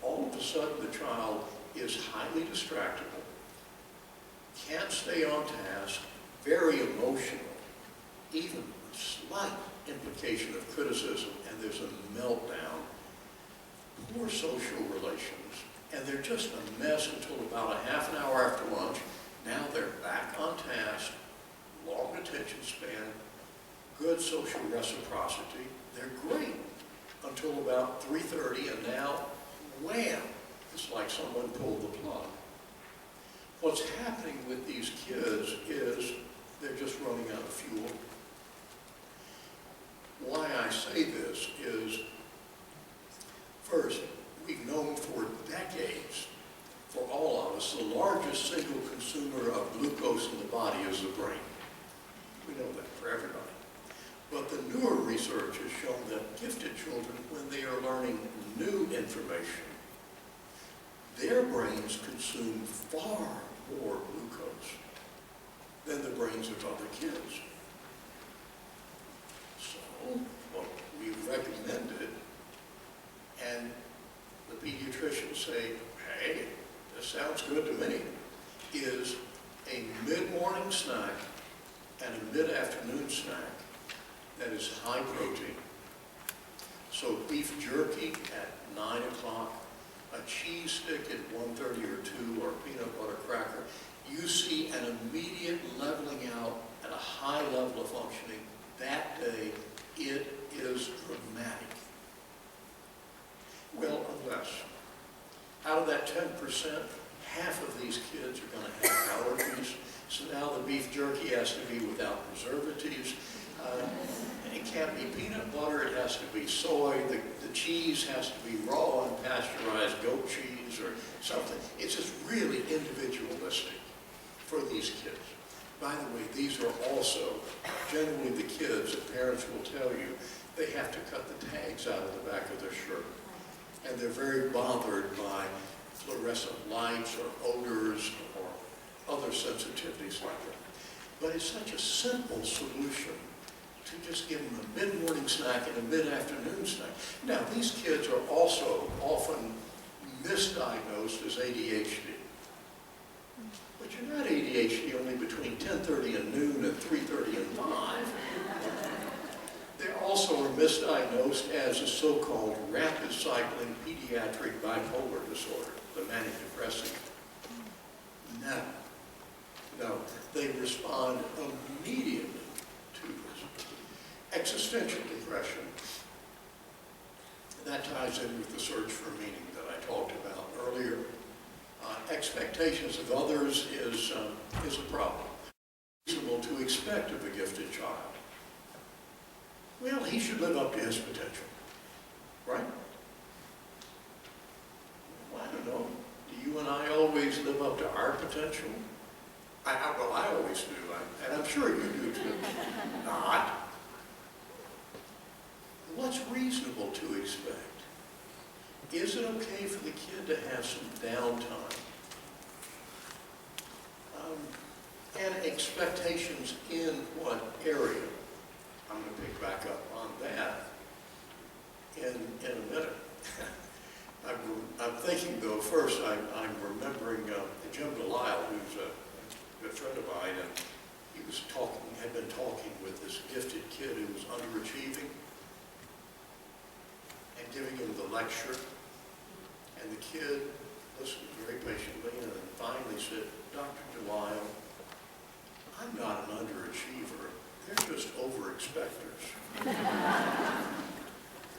all of a sudden the child is highly distractible, can't stay on task, very emotional, even a slight implication of criticism, and there's a meltdown, poor social relations, and they're just a mess until about a half an hour after lunch. Now they're back on task, long attention span, good social reciprocity. They're great until about 3:30, and now, wham, it's like someone pulled the plug. What's happening with these kids is they're just running out of fuel. Why I say this is, first, we've known for decades, for all of us, the largest single consumer of glucose in the body is the brain. We know that for everybody. But the newer research has shown that gifted children, when they are learning new information, their brains consume far more glucose than the brains of other kids. So, what we recommended, and the pediatricians say, hey, this sounds good to me, is a mid-morning snack and a mid-afternoon snack that is high protein. So beef jerky at 9 o'clock, a cheese stick at 1:30 or 2, or a peanut butter cracker. You see an immediate leveling out and a high level of functioning. That day, it is dramatic. Well, unless, out of that 10%, half of these kids are going to have allergies. So now the beef jerky has to be without preservatives. It can't be peanut butter, it has to be soy. The cheese has to be raw and pasteurized goat cheese or something. It's just really individualistic for these kids. By the way, these are also generally the kids that parents will tell you they have to cut the tags out of the back of their shirt. And they're very bothered by fluorescent lights or odors or other sensitivities like that. But it's such a simple solution to just give them a mid-morning snack and a mid-afternoon snack. Now, these kids are also often misdiagnosed as ADHD. But you're not ADHD only between 10:30 and noon and 3:30 and 5. They also are misdiagnosed as a so-called rapid cycling pediatric bipolar disorder, the manic depressive. No, they respond immediately to this. Existential depression, that ties in with the search for meaning that I talked about earlier. Expectations of others is a problem. It's reasonable to expect of a gifted child. Well, he should live up to his potential, right? Well, I don't know. Do you and I always live up to our potential? Well, I always do, and I'm sure you do too. Not. What's reasonable to expect? Is it okay for the kid to have some downtime? And expectations in what area? I'm going to pick back up on that in a minute. I'm thinking, though, first I'm remembering Jim Delisle, who's a good friend of mine, and he had been talking with this gifted kid who was underachieving and giving him the lecture. And the kid listened very patiently and then finally said, Dr. Delisle, I'm not an underachiever. They're just over-expectors.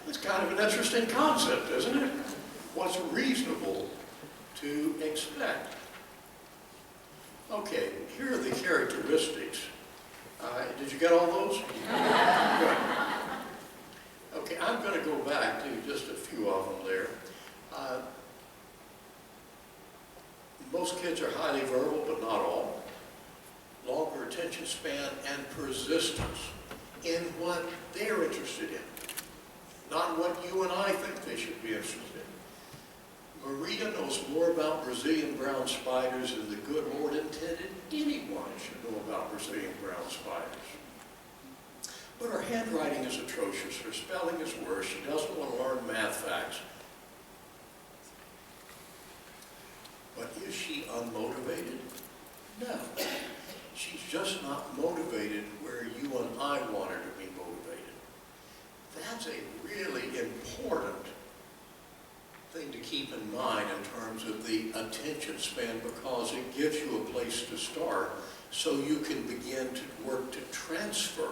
It's kind of an interesting concept, isn't it? What's reasonable to expect? Okay, here are the characteristics. Did you get all those? Good. Okay, I'm going to go back to just a few of them there. Most kids are highly verbal, but not all. Longer attention span and persistence in what they're interested in, not what you and I think they should be interested in. Maria knows more about Brazilian brown spiders than the good Lord intended anyone should know about Brazilian brown spiders. But her handwriting is atrocious. Her spelling is worse. She doesn't want to learn math facts. But is she unmotivated? No. She's just not motivated where you and I want her to be motivated. That's a really important thing to keep in mind in terms of the attention span, because it gives you a place to start so you can begin to work to transfer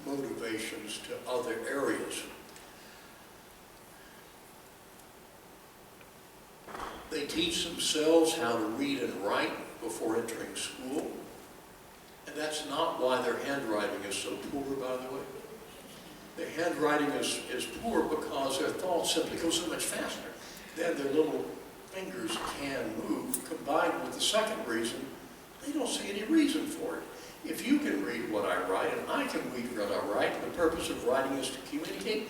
motivations to other areas. They teach themselves how to read and write before entering school. And that's not why their handwriting is so poor, by the way. Their handwriting is poor because their thoughts simply go so much faster than their little fingers can move, combined with the second reason, they don't see any reason for it. If you can read what I write, and I can read what I write, and the purpose of writing is to communicate,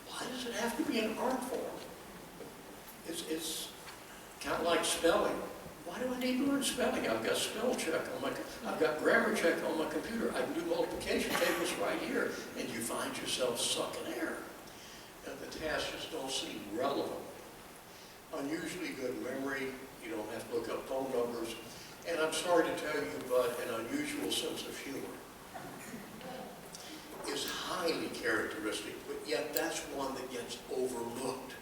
why does it have to be an art form? It's kind of like spelling. Why do I need to learn spelling? I've got spell check on my, I've got grammar check on my computer. I can do multiplication tables right here, and you find yourself stuck in error. And the tasks just don't seem relevant. Unusually good memory. You don't have to look up phone numbers. And I'm sorry to tell you, but an unusual sense of humor is highly characteristic, but yet that's one that gets overlooked.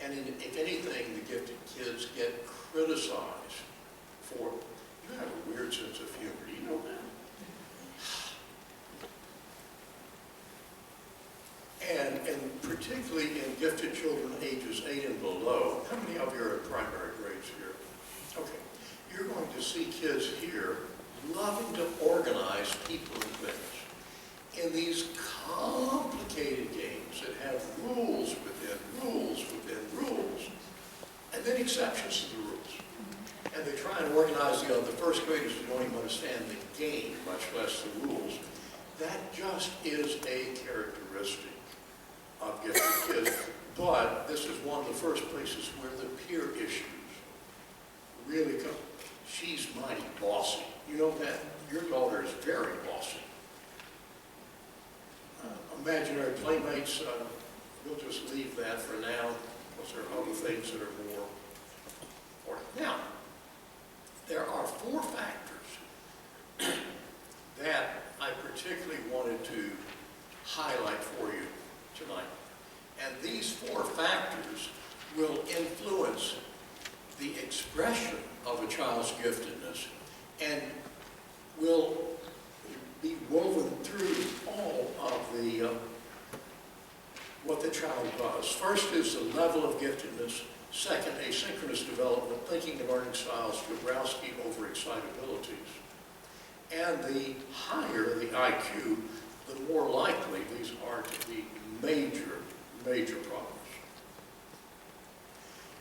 And if anything, the gifted kids get criticized for, you have a weird sense of humor. Do you know that? And particularly in gifted children ages 8 and below, how many of you are in primary grades here? Okay. You're going to see kids here loving to organize people and things in these complicated games that have rules within rules within rules, and then exceptions to the rules. And they try and organize the first graders who don't even understand the game, much less the rules. That just is a characteristic of gifted kids. But this is one of the first places where the peer issues really come. She's mighty bossy. You know that? Your daughter is very bossy. Imaginary playmates, we'll just leave that for now, because there are other things that are more important. Now, there are 4 factors that I particularly wanted to highlight for you tonight. And these 4 factors will influence the expression of a child's giftedness and will be woven through all of the what the child does. First is the level of giftedness. Second, asynchronous development, thinking and learning styles, Jabrowski overexcitabilities. And the higher the IQ, the more likely these are to be major problems.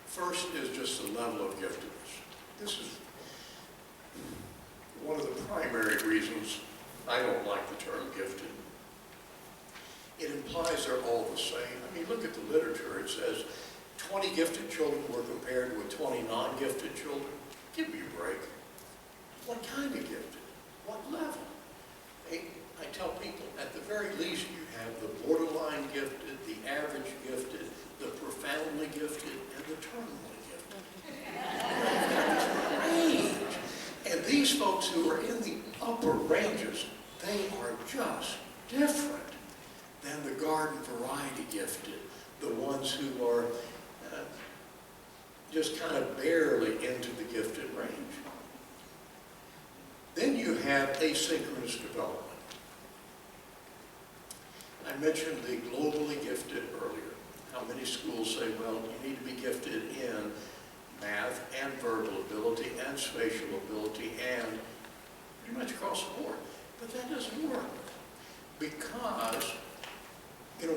First is just the level of giftedness. This is one of the primary reasons I don't like the term gifted. It implies they're all the same. I mean, look at the literature. It says 20 gifted children were compared with 20 non-gifted children. Give me a break. What kind of gifted? What level? I tell people, at the very least, you have the borderline gifted, the average gifted, the profoundly gifted, and the terminally gifted. Range. And these folks who are in the upper ranges, they are just different than the garden variety gifted, the ones who are just kind of barely into the gifted range. Then you have asynchronous development. I mentioned the globally gifted earlier. How many schools say, well, you need to be gifted in math and verbal ability and spatial ability and pretty much across the board. But that doesn't work because,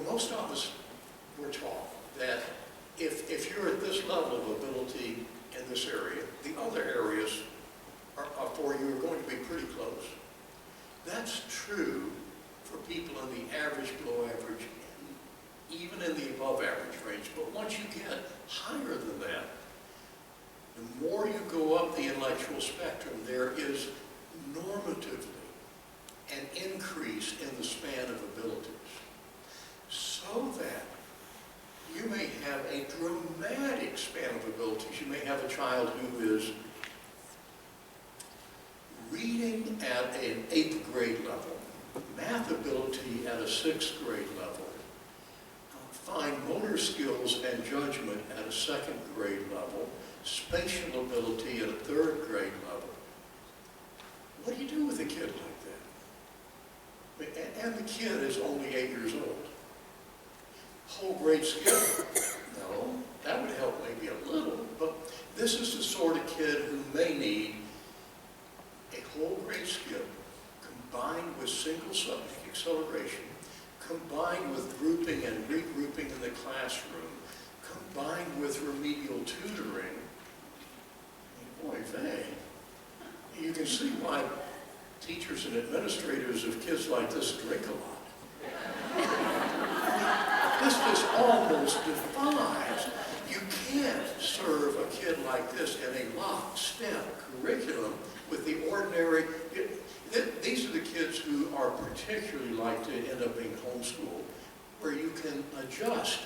most of us were taught that if you're at this level of ability in this area, the other areas for you are going to be pretty close. That's true for people in the average, below average, and even in the above average range. But once you get higher than that, the more you go up the intellectual spectrum, there is normatively an increase in the span of abilities, so that you may have a dramatic span of abilities. You may have a child who is reading at an 8th grade level, math ability at a 6th grade level, fine motor skills and judgment at a 2nd grade level, spatial ability at a 3rd grade level. What do you do with a kid like that? And the kid is only 8 years old. Whole grade skill? No, that would help maybe a little, but this is the sort of kid who may need a whole grade skill combined with single subject acceleration, combined with grouping and regrouping in the classroom, combined with remedial tutoring. Boy, you can see why teachers and administrators of kids like this drink a lot. This just almost defies. You can't serve a kid like this in a lockstep curriculum with the ordinary. These are the kids who are particularly like to end up being homeschooled, where you can adjust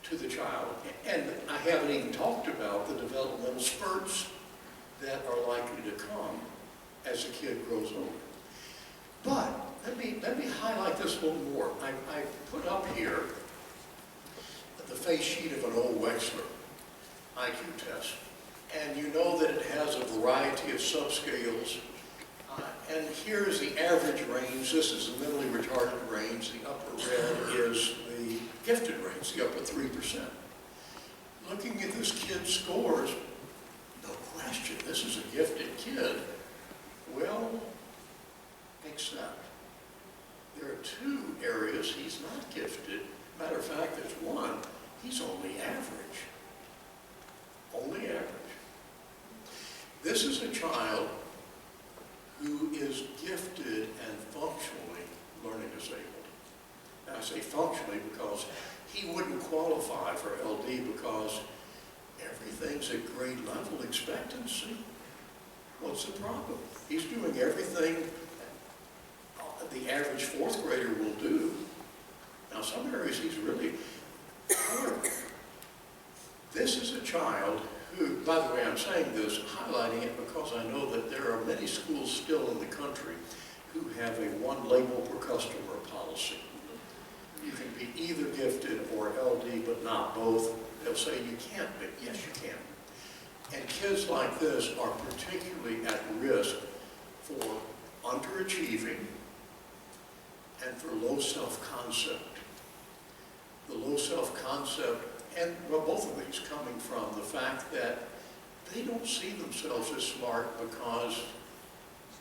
to the child. And I haven't even talked about the developmental spurts that are likely to come as a kid grows older. But let me highlight this a little more. I put up here the face sheet of an old Wechsler IQ test. And you know that it has a variety of subscales. And here's the average range. This is the mentally retarded range. The upper red is the gifted range, the upper 3%. Looking at this kid's scores, no question, this is a gifted kid. Well, except there are 2 areas he's not gifted. Matter of fact, there's one, he's only average. Only average. This is a child who is gifted and functionally learning disabled. Now I say functionally because he wouldn't qualify for LD because everything's at grade level expectancy. What's the problem? He's doing everything the average 4th grader will do. Now some areas he's really poor. This is a child who, by the way, I'm saying this, highlighting it because I know that there are many schools still in the country who have a one label per customer policy. You can be either gifted or LD, but not both. They'll say you can't be. Yes, you can. And kids like this are particularly at risk for underachieving and for low self-concept. The low self-concept, and well, both of these coming from the fact that they don't see themselves as smart because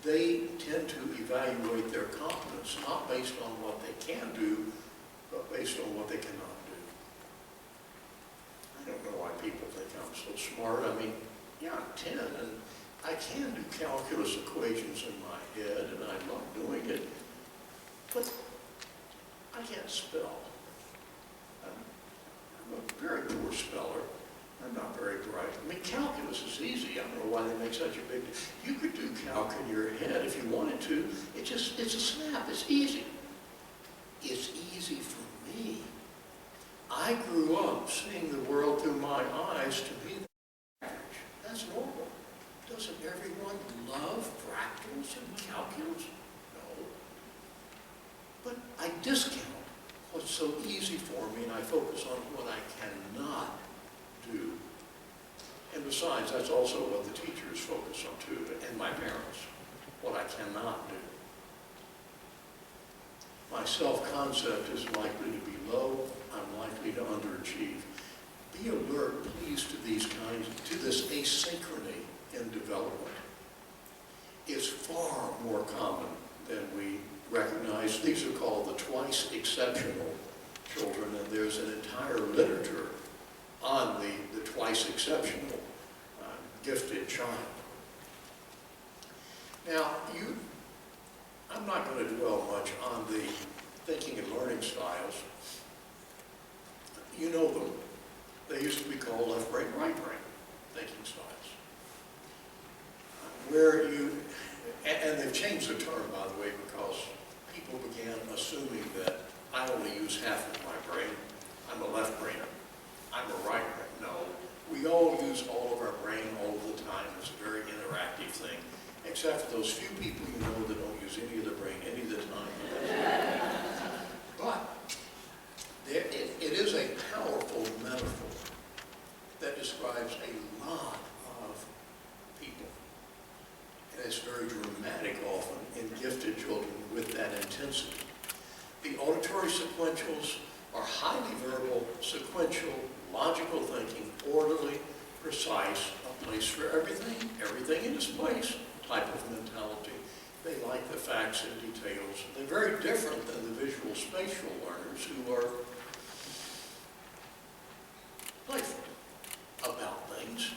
they tend to evaluate their competence not based on what they can do, but based on what they cannot do. I don't know why people think I'm so smart. I mean, yeah, I'm 10, and I can do calculus equations in my head, and I love doing it, but I can't spell. I'm a very poor speller. I'm not very bright. I mean, calculus is easy. I don't know why they make such a big deal. You could do calc in your head if you wanted to. It's a snap. It's easy. It's easy for me. I grew up seeing the world through my eyes to be average. That's normal. Doesn't everyone love fractals and calculus? No. But I discount what's so easy for me, and I focus on what I cannot do. And besides, that's also what the teachers focus on too, and my parents, what I cannot do. My self-concept is likely to be low. I'm likely to underachieve. Be alert, please, to this asynchrony in development. It's far more common than we recognize. These are called the twice exceptional children, and there's an entire literature on the twice exceptional gifted child. Now, I'm not going to dwell much on the thinking and learning styles. You know them. They used to be called left brain, right brain thinking styles. Where you, and they've changed the term, by the way, because people began assuming that I only use half of my brain. I'm a left brainer. I'm a right brainer. No, we all use all of our brain all of the time. It's a very interactive thing, except for those few people you know that don't use any of their brain any of the time. But it is a powerful metaphor that describes a lot of people. And it's very dramatic often in gifted children with that intensity. The auditory sequentials are highly verbal, sequential, logical thinking, orderly, precise, a place for everything, everything in its place type of mentality. They like the facts and details. They're very different than the visual spatial learners who are playful about things.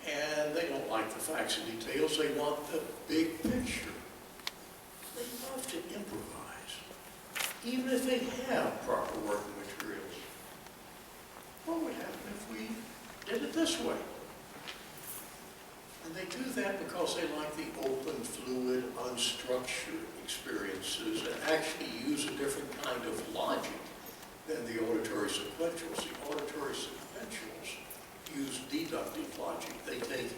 And they don't like the facts and details. They want the big picture. They love to improvise, even if they have proper working materials. What would happen if we did it this way? And they do that because they like the open, fluid, unstructured experiences and actually use a different kind of logic than the auditory sequentials. The auditory sequentials use deductive logic. They take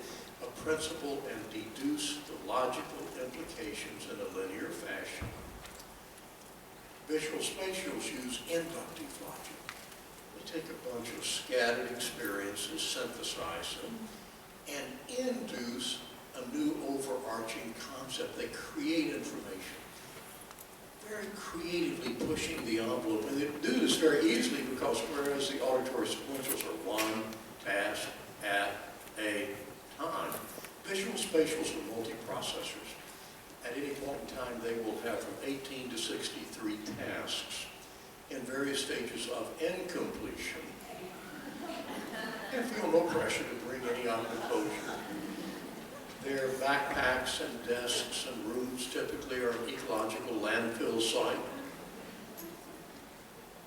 a principle and deduce the logical implications in a linear fashion. Visual spatials use inductive logic. They take a bunch of scattered experiences, synthesize them, and induce a new overarching concept. They create information, very creatively pushing the envelope. And they do this very easily because whereas the auditory sequentials are one task at a time, visual spatials are multiprocessors. At any point in time, they will have from 18 to 63 tasks in various stages of incompletion. And feel no pressure to bring any out of the closure. Their backpacks and desks and rooms typically are an ecological landfill site.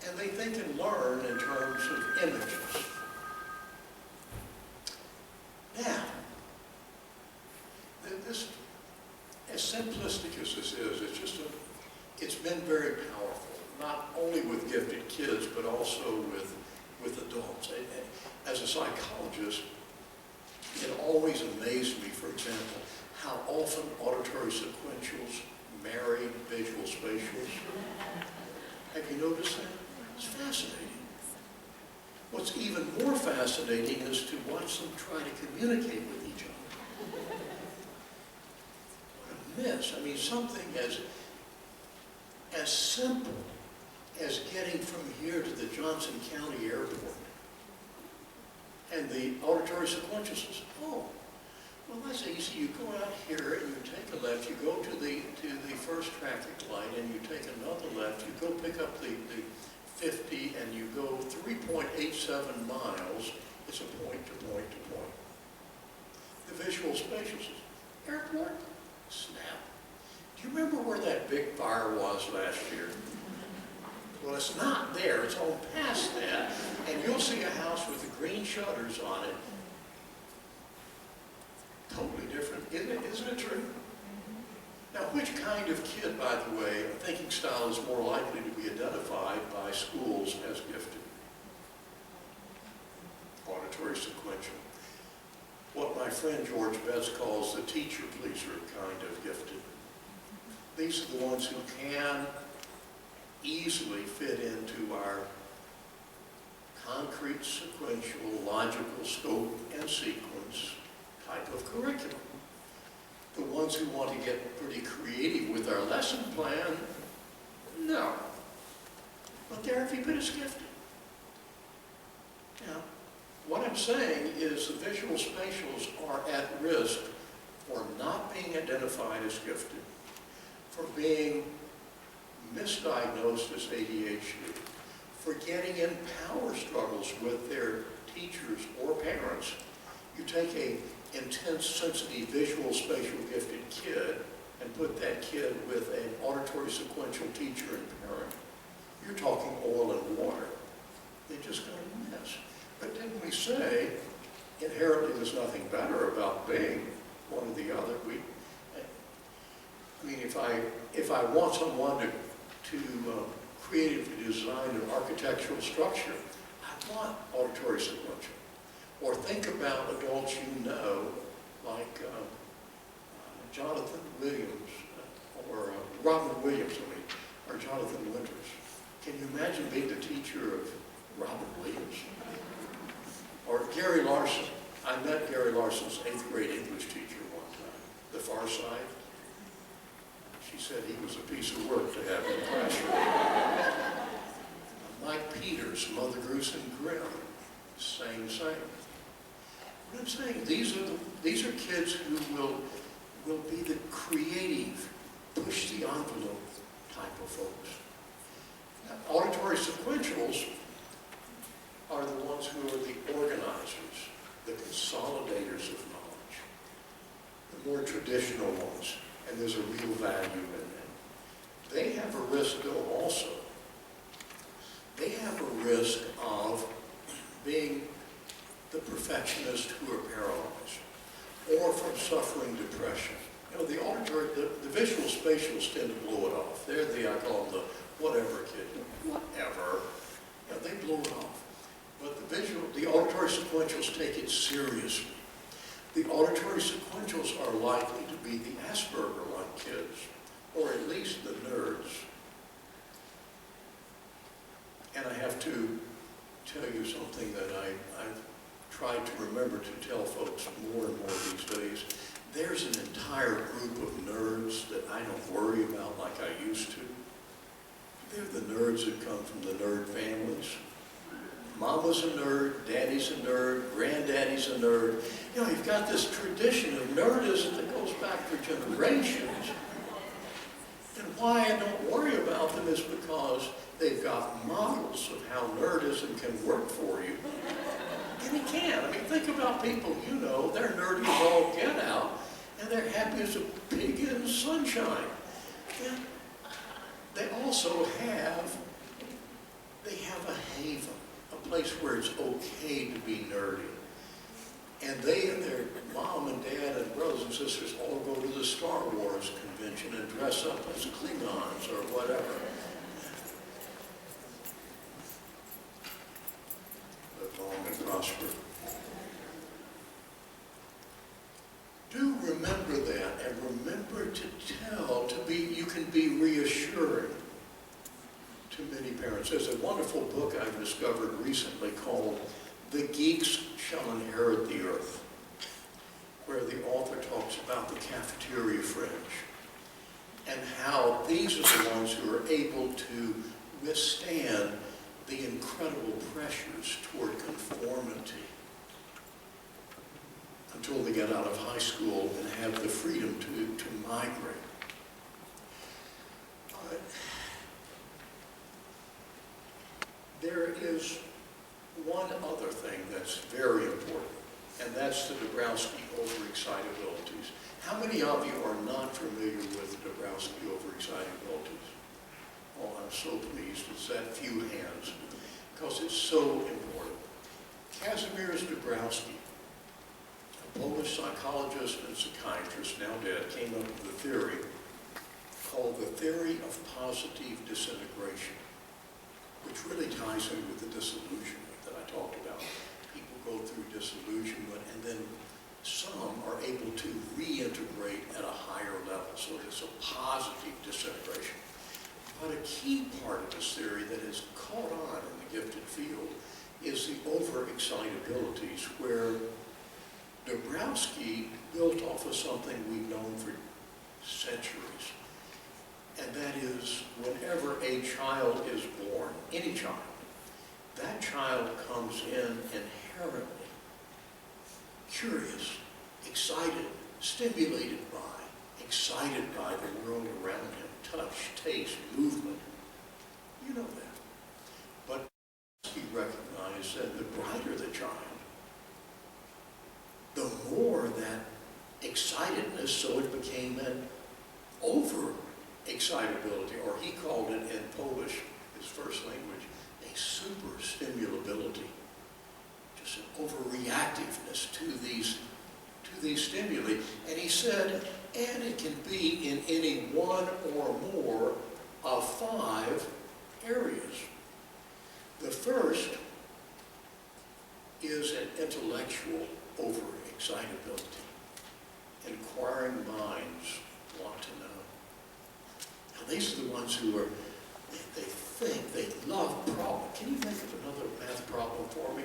And they think and learn in terms of images. Now, this, as simplistic as this is, it's been very powerful, not only with gifted kids, but also with adults. As a psychologist, it always amazed me, for example, how often auditory sequentials married visual spatials. Have you noticed that? It's fascinating. What's even more fascinating is to watch them try to communicate with each other. What a miss. I mean, something as simple as getting from here to the Johnson County Airport. And the auditory sequential says, oh, well, that's easy. You go out here and you take a left. You go to the first traffic light and you take another left. You go pick up the 50 and you go 3.87 miles. It's a point to point to point. The visual spatial says, airport? Snap. Do you remember where that big fire was last year? Well, it's not there. It's on past that. And you'll see a house with the green shutters on it. Totally different, isn't it? Isn't it true? Now, which kind of kid, by the way, a thinking style is more likely to be identified by schools as gifted? Auditory sequential. What my friend George Betts calls the teacher pleaser kind of gifted. These are the ones who can easily fit into our concrete, sequential, logical scope and sequence type of curriculum. The ones who want to get pretty creative with our lesson plan, no. But they're every bit as gifted. Now, what I'm saying is the visual spatials are at risk for not being identified as gifted, for being misdiagnosed as ADHD, for getting in power struggles with their teachers or parents. You take a intense, sensitive, visual, spatial gifted kid and put that kid with an auditory sequential teacher and parent, you're talking oil and water. They're just going to miss. But didn't we say inherently there's nothing better about being one or the other? I mean, if I want someone to creatively design an architectural structure, I want auditory sequential. Or think about adults you know, like Jonathan Williams, or Robert Williams, or Jonathan Winters. Can you imagine being the teacher of Robert Williams? Or Gary Larson. I met Gary Larson's 8th grade English teacher one time, the far side. She said he was a piece of work to have in the classroom. Mike Peters, Mother Goose and Grimm, same. What I'm saying, these are kids who will be the creative, push the envelope type of folks. Now, auditory sequentials are the ones who are the organizers, the consolidators of knowledge, the more traditional ones, and there's a real value in them. They have a risk, though, also. They have a risk of being the perfectionists who are paralyzed, or from suffering depression. You know, the auditory, the visual spatials tend to blow it off. They're I call them the whatever kid, whatever. You know, they blow it off. But the auditory sequentials take it seriously. The auditory sequentials are likely to be the Asperger-like kids, or at least the nerds. And I have to tell you something that I've tried to remember to tell folks more and more these days. There's an entire group of nerds that I don't worry about like I used to. They're the nerds that come from the nerd families. Mama's a nerd, daddy's a nerd, granddaddy's a nerd. You know, you've got this tradition of nerdism that goes back for generations. And why I don't worry about them is because they've got models of how nerdism can work for you. And it can. I mean, think about people you know, they're nerdy as all get out, and they're happy as a pig in the sunshine. And they also have a haven, a place where it's okay to be nerdy. And they and their mom and dad and brothers and sisters all go to the Star Wars convention and dress up as Klingons or whatever. Live long and prosper. Do remember that, and remember to you can be reassuring to many parents. There's a wonderful book I've discovered recently called The Geeks Shall Inherit the Earth, where the author talks about the cafeteria fringe and how these are the ones who are able to withstand the incredible pressures toward conformity until they get out of high school and have the freedom to migrate. But there is one other thing that's very important, and that's the Dabrowski overexcitabilities. How many of you are not familiar with Dabrowski overexcitabilities? Oh, I'm so pleased. It's that few hands, because it's so important. Kazimierz Dabrowski, a Polish psychologist and psychiatrist, now dead, came up with a theory called the theory of positive disintegration, which really ties in with the disillusionment that I talked about. People go through disillusionment, and then some are able to reintegrate at a higher level. So it's a positive disintegration. But a key part of this theory that has caught on in the gifted field is the overexcitabilities, where Dabrowski built off of something we've known for centuries. And that is, whenever a child is born, any child, that child comes in inherently curious, excited, stimulated by, excited by the world around him, touch, taste, movement. You know that. But he recognized that the brighter the child, the more that excitedness, so it became an over-excitability, or he called it in Polish, his first language, a super-stimulability, just an overreactiveness to these stimuli. And he said, and it can be in any one or more of 5 areas. The first is an intellectual overexcitability. Inquiring minds want to know. Now these are the ones who are, they think, they love problems. Can you think of another math problem for me?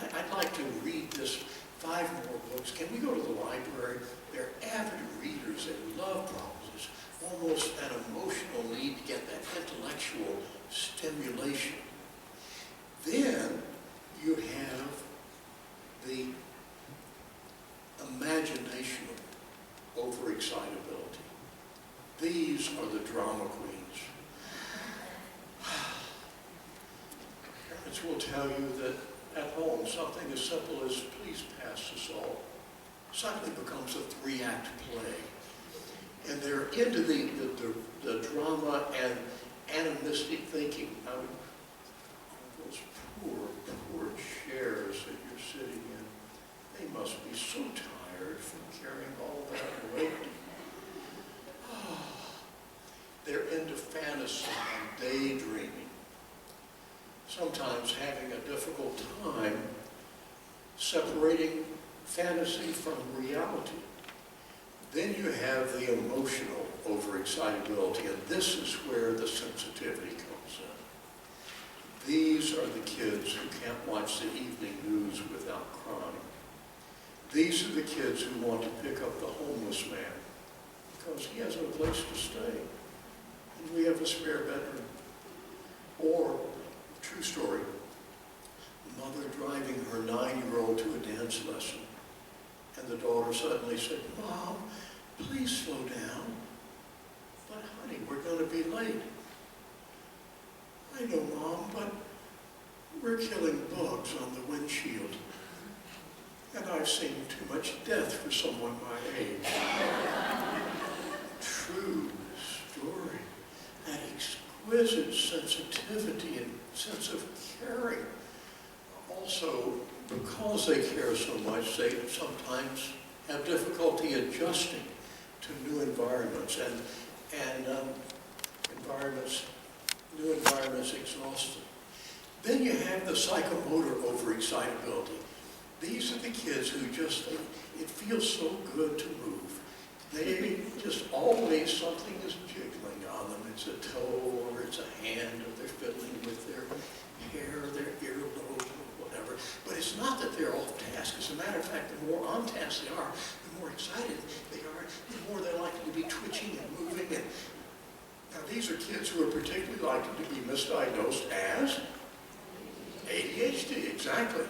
I'd like to read this 5 more books. Can we go to the library? They're avid readers. They love problems. It's almost an emotional need to get that intellectual stimulation. Then you have the imaginational overexcitability. These are the drama queens. Parents will tell you that at home, something as simple as please pass the salt suddenly becomes a 3-act play. And they're into the drama and animistic thinking. Those poor chairs that you're sitting in, they must be so tired from carrying all that weight. They're into fantasy and daydreaming, sometimes having a difficult time separating fantasy from reality. Then you have the emotional overexcitability, and this is where the sensitivity comes in. These are the kids who can't watch the evening news without crying. These are the kids who want to pick up the homeless man because he has no place to stay, and we have a spare bedroom. Or, true story, mother driving her 9-year-old to a dance lesson, and the daughter suddenly said, "Mom, please slow down." "But honey, we're going to be late." "I know, Mom, but we're killing bugs on the windshield, and I've seen too much death for someone my age." True story. That exquisite sensitivity and sense of caring. Also, because they care so much, they sometimes have difficulty adjusting to new environments, and new environments exhaust them. Then you have the psychomotor overexcitability. These are the kids who just, it feels so good to move. They just always, something is jiggling on them. It's a toe or it's a hand, or they're fiddling with their hair, their earlobe, or whatever. But it's not that they're off task. As a matter of fact, the more on task they are, the more excited they are, the more they're likely to be twitching and moving. And now these are kids who are particularly likely to be misdiagnosed as ADHD, exactly.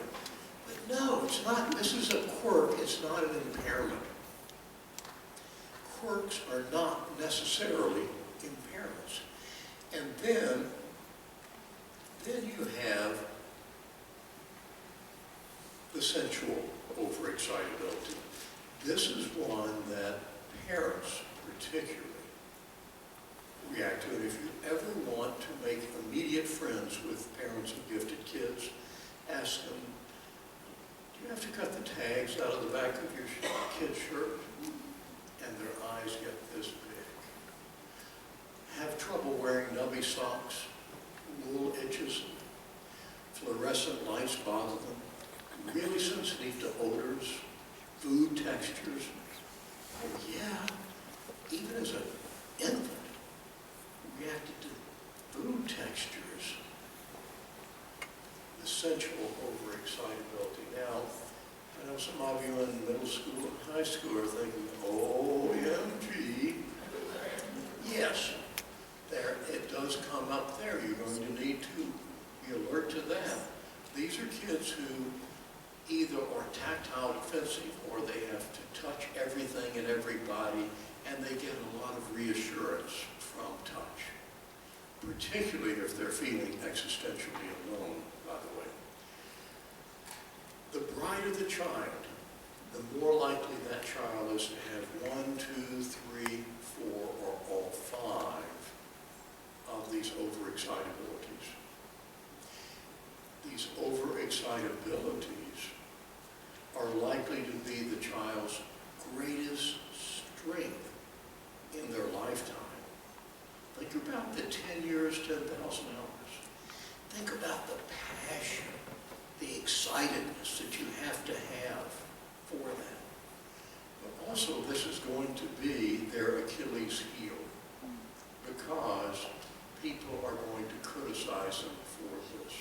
But no, it's not. This is a quirk. It's not an impairment. Quirks are not necessarily impairments. And then you have the sensual overexcitability. This is one that parents particularly react to. And if you ever want to make immediate friends with parents of gifted kids, ask them, "Do you have to cut the tags out of the back of your kid's shirt?" And their eyes get this big. Have trouble wearing nubby socks, wool itches, fluorescent lights bother them, really sensitive to odors, food textures. Oh yeah, even as an infant, reacted to food textures. The sensual overexcitability. Now, I know some of you in middle school and high school are thinking, OMG. Yes, it does come up there. You're going to need to be alert to that. These are kids who either are tactile defensive or they have to touch everything and everybody, and they get a lot of reassurance from touch, particularly if they're feeling existentially alone, by the way. The brighter the child, the more likely that child is to have 1, 2, 3, 4 or all 5 of these overexcitabilities. These overexcitabilities are likely to be the child's greatest strength in their lifetime. Think about the 10 years, 10,000 hours. Think about the passion, the excitedness that you have to have for that. But also, this is going to be their Achilles heel, because people are going to criticize them for this.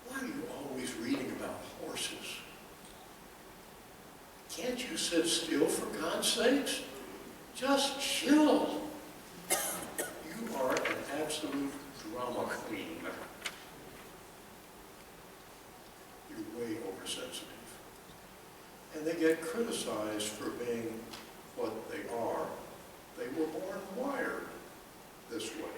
Why are you always reading about horses? Can't you sit still, for God's sakes? Just chill. You are an absolute drama queen. You're way oversensitive. And they get criticized for being what they are. They were born wired this way.